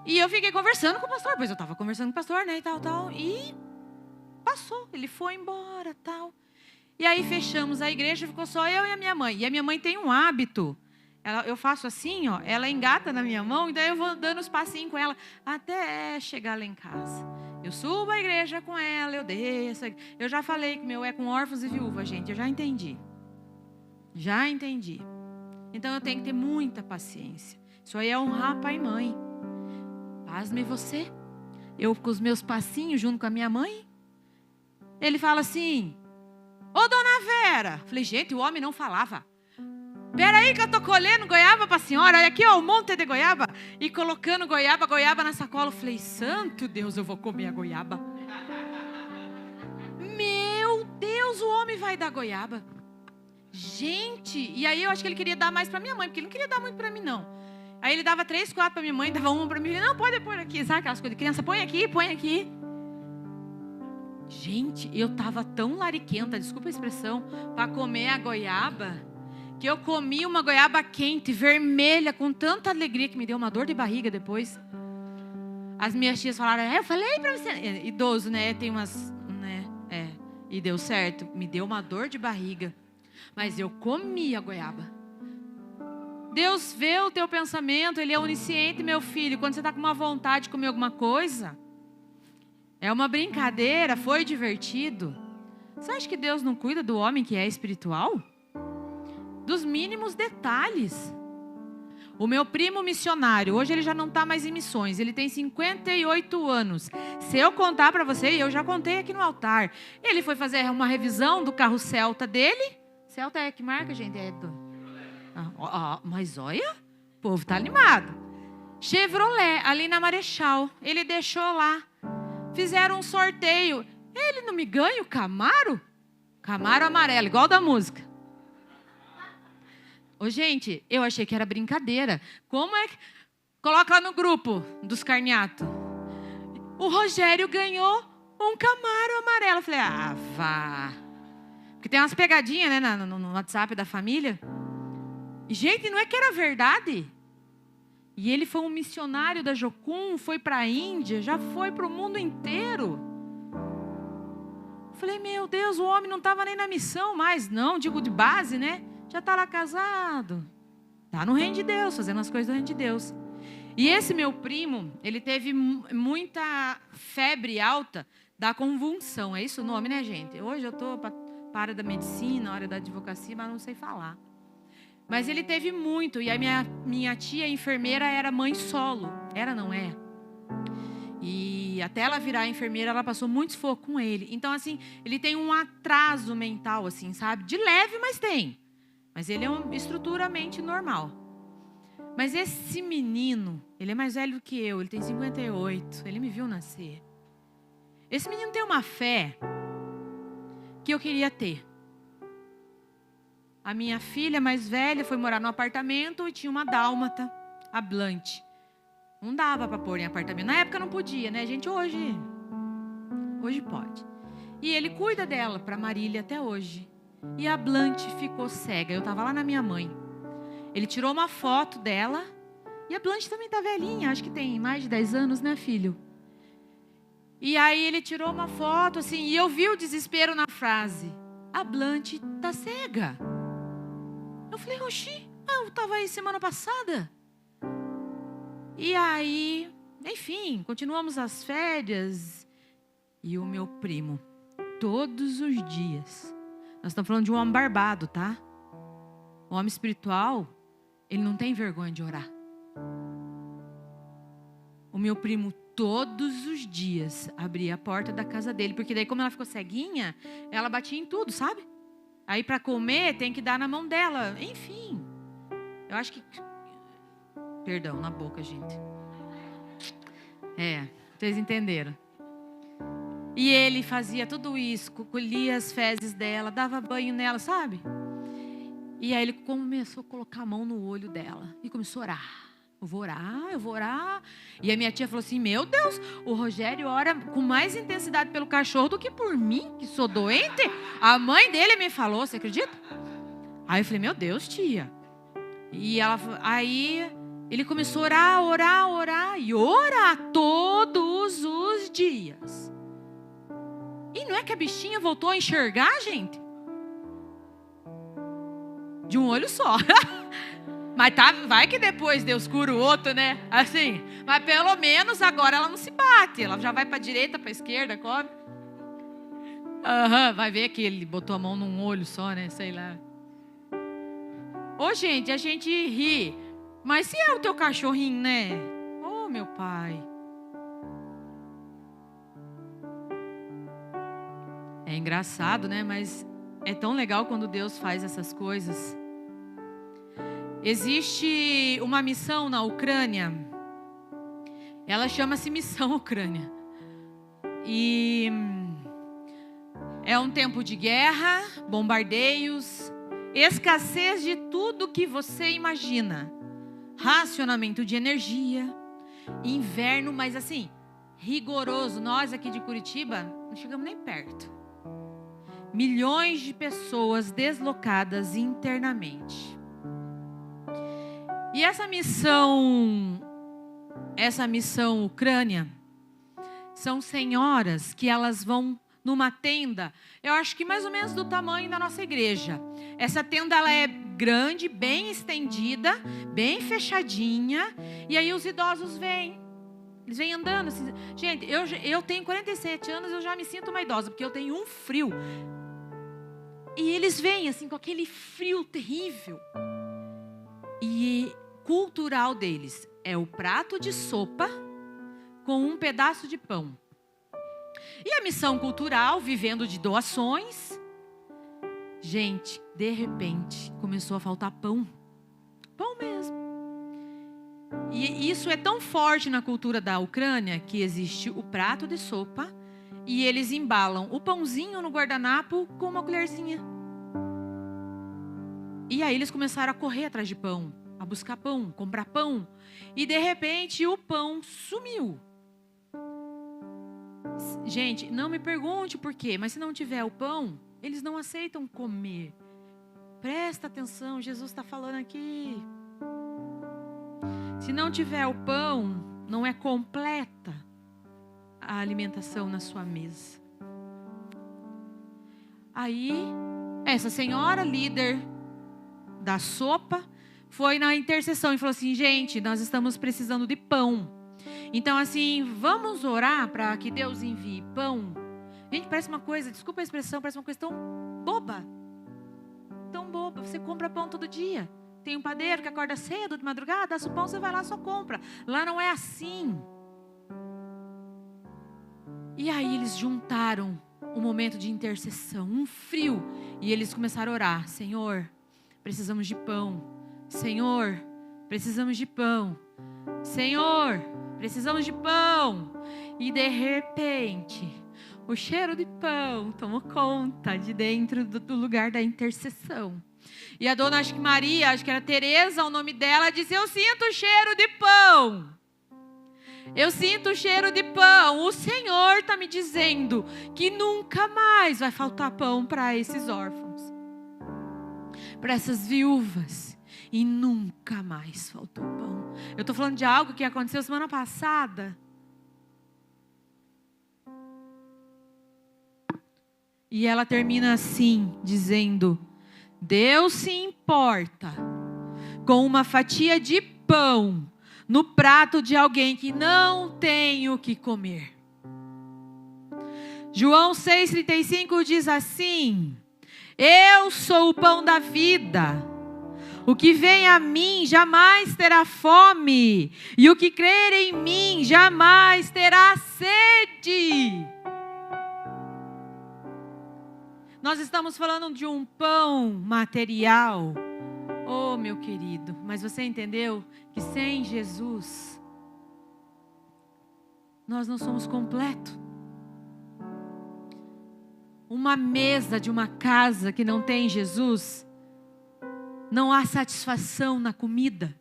E eu fiquei conversando com o pastor, pois eu estava conversando com o pastor, né, e tal. E passou, ele foi embora, tal. E aí fechamos a igreja, ficou só eu e a minha mãe. E a minha mãe tem um hábito. Eu faço assim, ó, ela engata na minha mão, e daí eu vou dando os passinhos com ela até chegar lá em casa. Eu subo a igreja com ela, eu desço. Eu já falei que o meu é com órfãos e viúvas, gente. Eu já entendi. Já entendi. Então eu tenho que ter muita paciência. Isso aí é honrar pai e mãe. Pasme você. Eu com os meus passinhos junto com a minha mãe. Ele fala assim: ô dona Vera. Falei, gente, o homem não falava. Peraí que eu tô colhendo goiaba pra senhora. Olha aqui, ó, um monte de goiaba. E colocando goiaba na sacola. Eu falei, santo Deus, eu vou comer a goiaba. Meu Deus, o homem vai dar goiaba. Gente, e aí eu acho que ele queria dar mais pra minha mãe, porque ele não queria dar muito pra mim, não. Aí ele dava 3, 4 pra minha mãe, dava 1 pra mim. Não, pode pôr aqui, sabe aquelas coisas de criança? Põe aqui, põe aqui. Gente, eu tava tão lariquenta, desculpa a expressão, pra comer a goiaba, que eu comi uma goiaba quente, vermelha, com tanta alegria que me deu uma dor de barriga depois. As minhas tias falaram, eu falei pra você, idoso, né, tem umas, né, e deu certo, me deu uma dor de barriga, mas eu comi a goiaba. Deus vê o teu pensamento, Ele é onisciente, meu filho. Quando você está com uma vontade de comer alguma coisa, é uma brincadeira, foi divertido. Você acha que Deus não cuida do homem que é espiritual? Dos mínimos detalhes. O meu primo missionário, hoje ele já não está mais em missões, ele tem 58 anos. Se eu contar para você, eu já contei aqui no altar, ele foi fazer uma revisão do carro Celta dele. Celta é que marca, gente? Mas olha, o povo está animado. Chevrolet, ali na Marechal, ele deixou lá. Fizeram um sorteio. Ele não me ganha o Camaro? Camaro amarelo, igual da música. Ô, gente, eu achei que era brincadeira. Como é que... Coloca lá no grupo dos carneatos. O Rogério ganhou um Camaro amarelo. Eu falei, vá. Porque tem umas pegadinhas, né, no WhatsApp da família. E, gente, não é que era verdade. E ele foi um missionário da Jocum, foi para a Índia, já foi para o mundo inteiro. Eu falei, meu Deus, o homem não estava nem na missão mais. Não, digo de base, né? Já está lá casado. Está no reino de Deus, fazendo as coisas do reino de Deus. E esse meu primo, ele teve muita febre alta da convulsão. É isso o nome, né, gente? Hoje eu estou para a área da medicina, área da advocacia, mas não sei falar. Mas ele teve muito. E a minha tia enfermeira era mãe solo. Era, não é? E até ela virar enfermeira, ela passou muito sufoco com ele. Então, assim, ele tem um atraso mental, assim, sabe? De leve, mas tem. Mas ele é estruturalmente normal. Mas esse menino, ele é mais velho que eu, ele tem 58, ele me viu nascer. Esse menino tem uma fé que eu queria ter. A minha filha mais velha foi morar no apartamento e tinha uma dálmata, a Blanche. Não dava para pôr em apartamento. Na época não podia, né, gente? Hoje pode. E ele cuida dela para Marília até hoje. E a Blanche ficou cega. Eu estava lá na minha mãe. Ele tirou uma foto dela. E a Blanche também está velhinha. Acho que tem mais de 10 anos, né, filho? E aí ele tirou uma foto, assim. E eu vi o desespero na frase. A Blanche está cega. Eu falei, oxi, eu estava aí semana passada. E aí, enfim, continuamos as férias. E o meu primo, todos os dias... Nós estamos falando de um homem barbado, tá? O homem espiritual, ele não tem vergonha de orar. O meu primo, todos os dias, abria a porta da casa dele. Porque daí, como ela ficou ceguinha, ela batia em tudo, sabe? Aí, para comer, tem que dar na mão dela. Enfim, eu acho que... Perdão, na boca, gente. Vocês entenderam. E ele fazia tudo isso, colhia as fezes dela, dava banho nela, sabe? E aí ele começou a colocar a mão no olho dela e começou a orar. Eu vou orar. E a minha tia falou assim, meu Deus, o Rogério ora com mais intensidade pelo cachorro do que por mim, que sou doente. A mãe dele me falou, você acredita? Aí eu falei, meu Deus, tia. E aí ele começou a orar e orar todos os dias. E não é que a bichinha voltou a enxergar, gente? De um olho só. Mas vai que depois Deus cura o outro, né? Assim. Mas pelo menos agora ela não se bate. Ela já vai para a direita, para a esquerda, come. Vai ver que ele botou a mão num olho só, né? Sei lá. Ô, gente, a gente ri. Mas se é o teu cachorrinho, né? Ô, meu pai. É engraçado, né? Mas é tão legal quando Deus faz essas coisas. Existe uma missão na Ucrânia. Ela chama-se Missão Ucrânia. E é um tempo de guerra, bombardeios, escassez de tudo que você imagina. Racionamento de energia, inverno, mas assim, rigoroso. Nós aqui de Curitiba não chegamos nem perto. Milhões de pessoas deslocadas internamente. E essa missão Ucrânia, são senhoras que elas vão numa tenda, eu acho que mais ou menos do tamanho da nossa igreja. Essa tenda ela é grande, bem estendida, bem fechadinha, e aí os idosos vêm. Eles vêm andando. Assim. Gente, eu tenho 47 anos, eu já me sinto uma idosa, porque eu tenho um frio. E eles vêm assim com aquele frio terrível. E cultural deles é o prato de sopa com um pedaço de pão. E a missão cultural, vivendo de doações. Gente, de repente, começou a faltar pão. Pão mesmo. E isso é tão forte na cultura da Ucrânia que existe o prato de sopa e eles embalam o pãozinho no guardanapo com uma colherzinha. E aí eles começaram a correr atrás de pão, a buscar pão, comprar pão. E de repente o pão sumiu. Gente, não me pergunte por quê, mas se não tiver o pão, eles não aceitam comer. Presta atenção, Jesus está falando aqui. Se não tiver o pão, não é completa a alimentação na sua mesa. Aí, essa senhora líder da sopa foi na intercessão e falou assim: gente, nós estamos precisando de pão. Então assim, vamos orar para que Deus envie pão. Gente, parece uma coisa, desculpa a expressão, parece uma coisa tão boba. Tão boba, você compra pão todo dia. Tem um padeiro que acorda cedo, de madrugada, dá o pão, você vai lá e só compra. Lá não é assim. E aí eles juntaram um momento de intercessão, um frio. E eles começaram a orar: Senhor, precisamos de pão. Senhor, precisamos de pão. Senhor, precisamos de pão. E de repente, o cheiro de pão tomou conta de dentro do lugar da intercessão. E a dona, acho que Maria, acho que era Teresa, o nome dela, disse: eu sinto o cheiro de pão. Eu sinto o cheiro de pão. O Senhor está me dizendo que nunca mais vai faltar pão para esses órfãos, para essas viúvas. E nunca mais faltou pão. Eu estou falando de algo que aconteceu semana passada. E ela termina assim, dizendo: Deus se importa com uma fatia de pão no prato de alguém que não tem o que comer. João 6,35 diz assim: eu sou o pão da vida. O que vem a mim jamais terá fome, e o que crer em mim jamais terá sede. Nós estamos falando de um pão material. Oh, meu querido, mas você entendeu que sem Jesus nós não somos completos? Uma mesa de uma casa que não tem Jesus, não há satisfação na comida.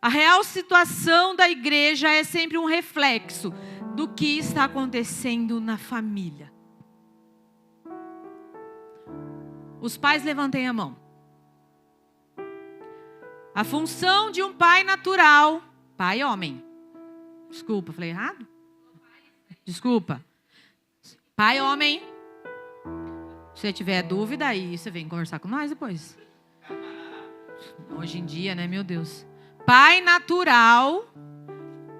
A real situação da igreja é sempre um reflexo do que está acontecendo na família. Os pais, levantem a mão. A função de um pai natural, pai homem. Desculpa, falei errado? Desculpa. Pai homem. Se você tiver dúvida, aí você vem conversar com nós depois. Hoje em dia, né, meu Deus. Pai natural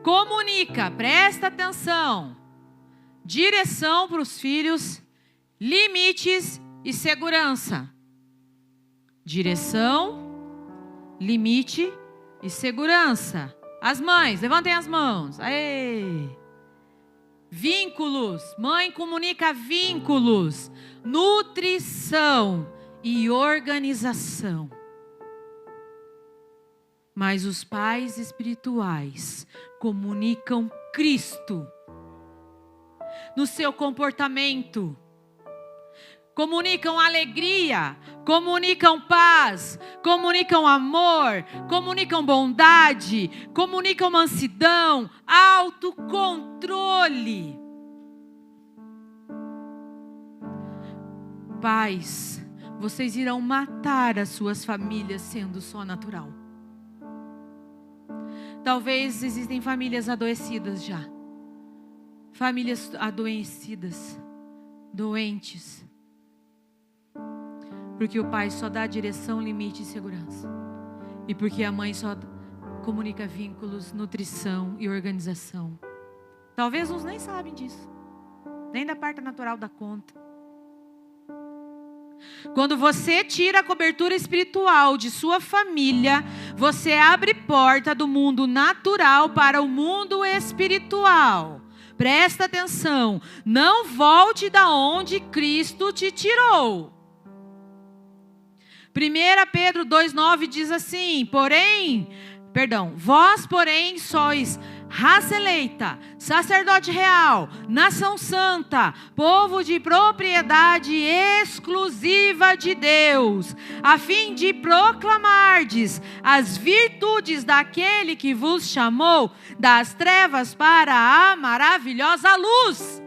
comunica, presta atenção, direção para os filhos, limites e segurança. Direção, limite e segurança. As mães, levantem as mãos. Aê! Vínculos, mãe comunica vínculos, nutrição e organização. Mas os pais espirituais comunicam Cristo no seu comportamento. Comunicam alegria, comunicam paz, comunicam amor, comunicam bondade, comunicam mansidão, autocontrole. Pais, vocês irão matar as suas famílias sendo só natural. Talvez existem famílias adoecidas já. Famílias adoecidas, doentes. Porque o pai só dá direção, limite e segurança. E porque a mãe só comunica vínculos, nutrição e organização. Talvez uns nem sabem disso. Nem da parte natural da conta. Quando você tira a cobertura espiritual de sua família, você abre porta do mundo natural para o mundo espiritual. Presta atenção, não volte da onde Cristo te tirou. 1 Pedro 2,9 diz assim, vós, porém, sois raça eleita, sacerdote real, nação santa, povo de propriedade exclusiva de Deus, a fim de proclamardes as virtudes daquele que vos chamou das trevas para a maravilhosa luz.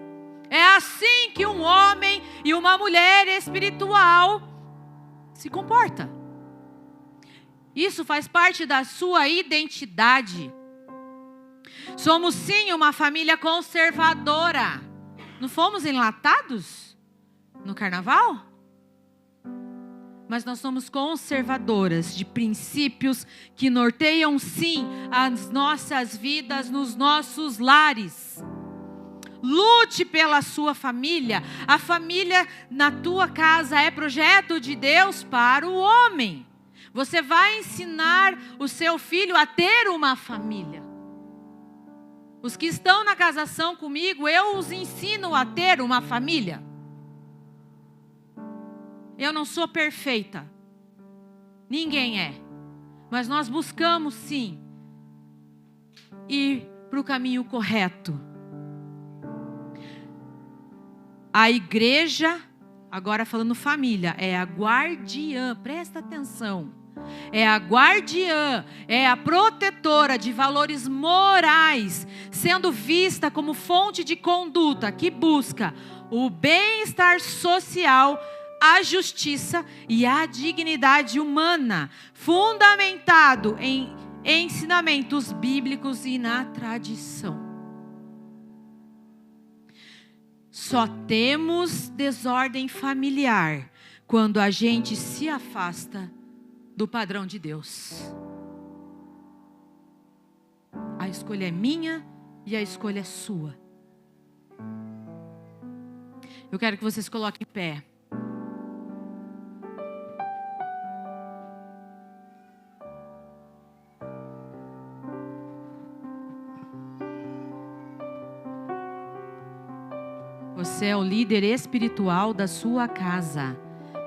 É assim que um homem e uma mulher espiritual se comporta. Isso faz parte da sua identidade. Somos sim uma família conservadora. Não fomos enlatados no carnaval? Mas nós somos conservadoras de princípios que norteiam sim as nossas vidas nos nossos lares. Lute pela sua família. A família na tua casa é projeto de Deus para o homem. Você vai ensinar o seu filho a ter uma família. Os que estão na casação comigo, eu os ensino a ter uma família. Eu não sou perfeita. Ninguém é. Mas nós buscamos sim ir para o caminho correto. A igreja, agora falando família, é a guardiã, presta atenção. É a guardiã, é a protetora de valores morais, sendo vista como fonte de conduta que busca o bem-estar social, a justiça e a dignidade humana, fundamentado em ensinamentos bíblicos e na tradição. Só temos desordem familiar quando a gente se afasta do padrão de Deus. A escolha é minha e a escolha é sua. Eu quero que vocês se coloquem em pé. Você é o líder espiritual da sua casa.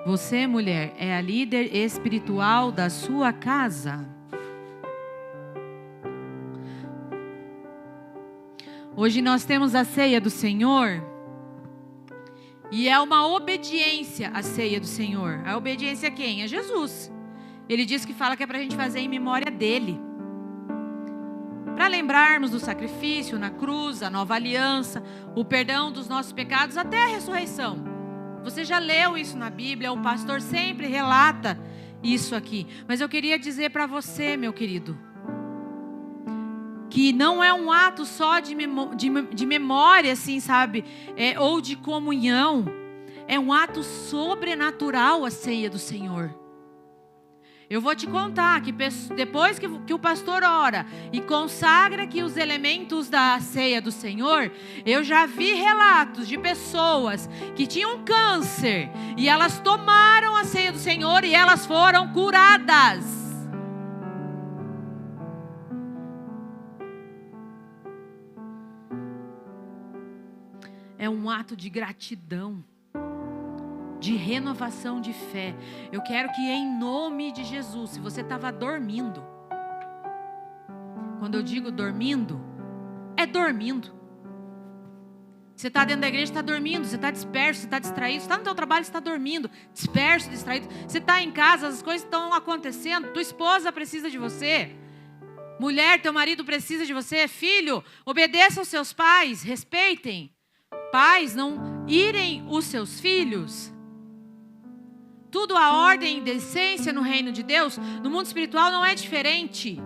Você, mulher, é a líder espiritual da sua casa. Hoje nós temos a ceia do Senhor. E é uma obediência à ceia do Senhor. A obediência a quem? A Jesus. Ele diz que fala que é para a gente fazer em memória dele. Para lembrarmos do sacrifício na cruz, a nova aliança, o perdão dos nossos pecados até a ressurreição. Você já leu isso na Bíblia, o pastor sempre relata isso aqui. Mas eu queria dizer para você, meu querido, que não é um ato só de memória, assim, sabe? Ou de comunhão. É um ato sobrenatural a ceia do Senhor. Eu vou te contar que depois que o pastor ora e consagra aqui os elementos da ceia do Senhor, eu já vi relatos de pessoas que tinham câncer e elas tomaram a ceia do Senhor e elas foram curadas. É um ato de gratidão, de renovação de fé. Eu quero que em nome de Jesus, se você estava dormindo, quando eu digo dormindo, é dormindo. Você está dentro da igreja, está dormindo, você está disperso, você está distraído, você está no seu trabalho, você está dormindo, disperso, distraído. Você está em casa, as coisas estão acontecendo, tua esposa precisa de você. Mulher, teu marido precisa de você. Filho, obedeça aos seus pais, respeitem. Pais, não irem os seus filhos. Tudo a ordem e decência no reino de Deus, no mundo espiritual não é diferente.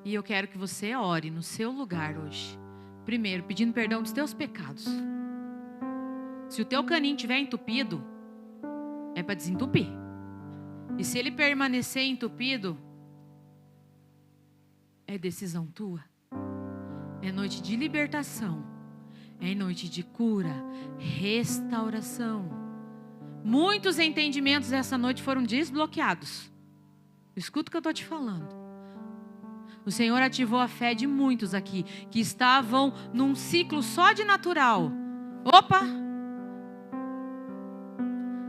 E eu quero que você ore no seu lugar hoje. Primeiro, pedindo perdão dos teus pecados. Se o teu caninho estiver entupido, é para desentupir. E se ele permanecer entupido, é decisão tua. É noite de libertação. É noite de cura, restauração. Muitos entendimentos essa noite foram desbloqueados. Escuta o que eu estou te falando. O Senhor ativou a fé de muitos aqui, que estavam num ciclo só de natural. Opa!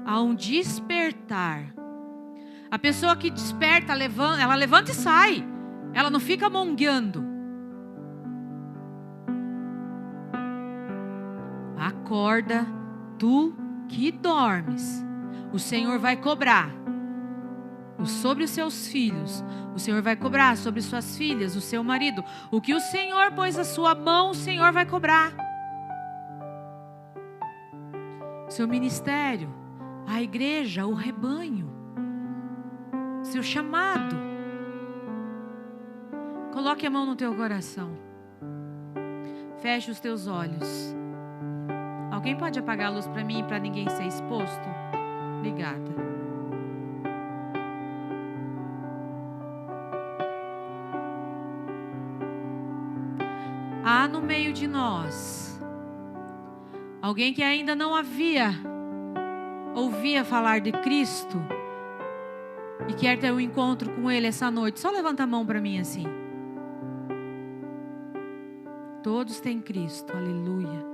Há um despertar. A pessoa que desperta, ela levanta e sai. Ela não fica mongueando. Acorda, tu que dormes. O Senhor vai cobrar sobre os seus filhos. O Senhor vai cobrar sobre suas filhas, o seu marido. O que o Senhor pôs a sua mão, o Senhor vai cobrar. Seu ministério, a igreja, o rebanho, seu chamado. Coloque a mão no teu coração. Feche os teus olhos. Alguém pode apagar a luz para mim, para ninguém ser exposto? Obrigada. Há no meio de nós alguém que ainda não ouvia falar de Cristo e quer ter um encontro com Ele essa noite. Só levanta a mão para mim assim. Todos têm Cristo, aleluia.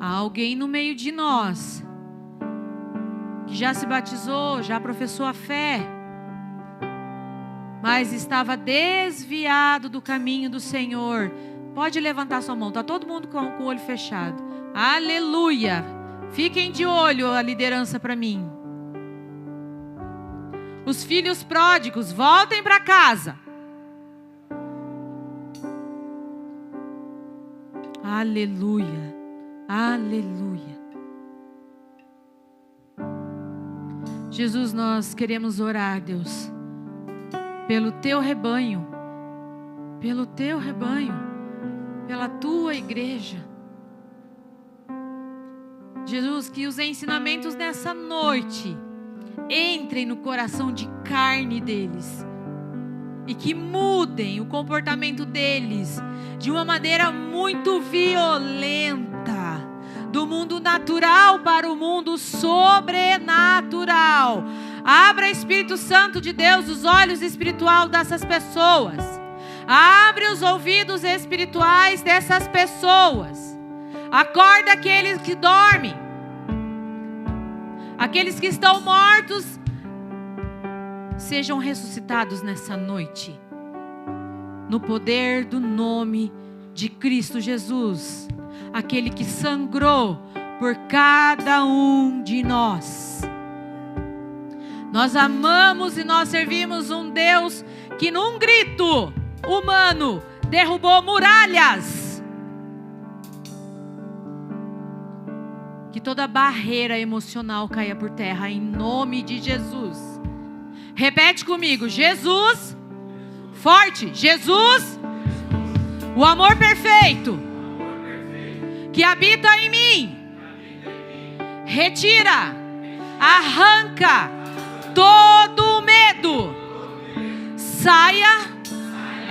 Há alguém no meio de nós que já se batizou, já professou a fé, mas estava desviado do caminho do Senhor. Pode levantar sua mão, está todo mundo com o olho fechado. Aleluia. Fiquem de olho a liderança para mim. Os filhos pródigos, voltem para casa. Aleluia. Aleluia. Jesus, nós queremos orar, Deus, pelo teu rebanho, pela tua igreja. Jesus, que os ensinamentos dessa noite entrem no coração de carne deles e que mudem o comportamento deles de uma maneira muito violenta, do mundo natural para o mundo sobrenatural. Abra, Espírito Santo de Deus, os olhos espirituais dessas pessoas. Abre os ouvidos espirituais dessas pessoas. Acorda aqueles que dormem. Aqueles que estão mortos sejam ressuscitados nessa noite, no poder do nome de Cristo Jesus, aquele que sangrou por cada um de nós. Nós amamos e nós servimos um Deus que num grito humano derrubou muralhas. Que toda barreira emocional caia por terra em nome de Jesus. Repete comigo: Jesus, forte, Jesus, O amor perfeito que habita em mim retira, arranca todo o medo. Saia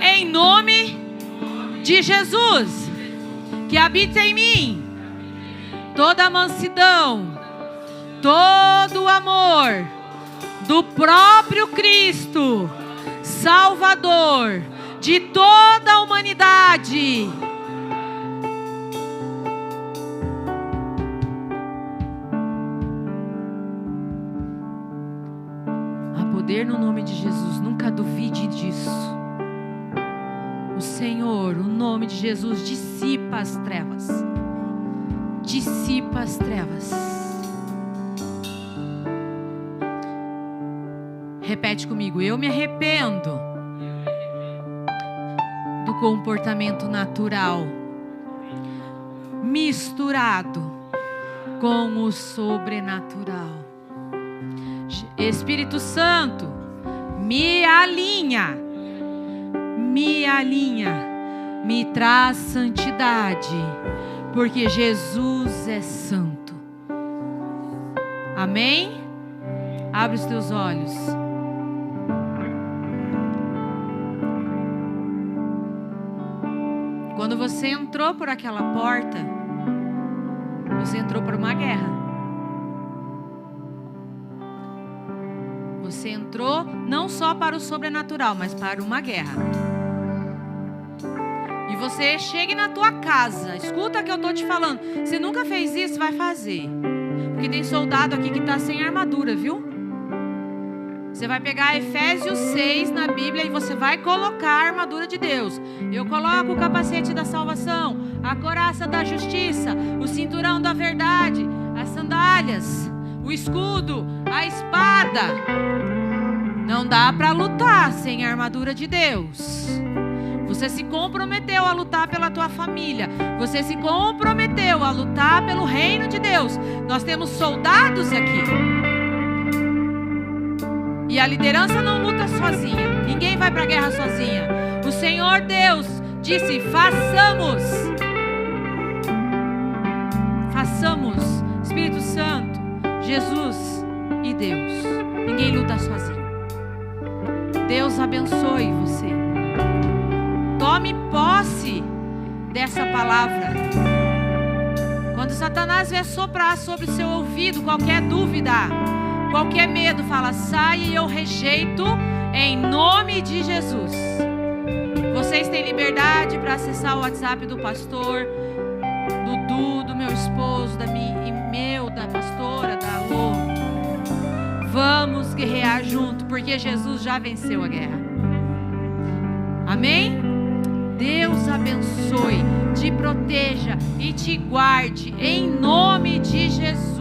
em nome de Jesus, que habita em mim toda a mansidão, todo o amor do próprio Cristo, Salvador de toda a humanidade. Há poder no nome de Jesus, nunca duvide disso. O Senhor, o nome de Jesus dissipa as trevas. Dissipa as trevas. Repete comigo: eu me arrependo do comportamento natural misturado com o sobrenatural. Espírito Santo, me alinha, me traz santidade, porque Jesus é santo. Amém? Abre os teus olhos. Quando você entrou por aquela porta, você entrou por uma guerra. Você entrou não só para o sobrenatural, mas para uma guerra. E você chega na tua casa, escuta o que eu estou te falando. Você nunca fez isso, vai fazer. Porque tem soldado aqui que está sem armadura, viu? Você vai pegar Efésios 6 na Bíblia e você vai colocar a armadura de Deus. Eu coloco o capacete da salvação, a couraça da justiça, o cinturão da verdade, as sandálias, o escudo, a espada. Não dá para lutar sem a armadura de Deus. Você se comprometeu a lutar pela tua família. Você se comprometeu a lutar pelo reino de Deus. Nós temos soldados aqui. E a liderança não luta sozinha. Ninguém vai para a guerra sozinha. O Senhor Deus disse: façamos. Façamos. Espírito Santo, Jesus e Deus. Ninguém luta sozinho. Deus abençoe você. Tome posse dessa palavra. Quando Satanás vier soprar sobre o seu ouvido qualquer dúvida, qualquer medo, fala: sai, e eu rejeito em nome de Jesus. Vocês têm liberdade para acessar o WhatsApp do pastor, do meu esposo, da pastora, da Lô. Vamos guerrear junto, porque Jesus já venceu a guerra. Amém? Deus abençoe, te proteja e te guarde em nome de Jesus.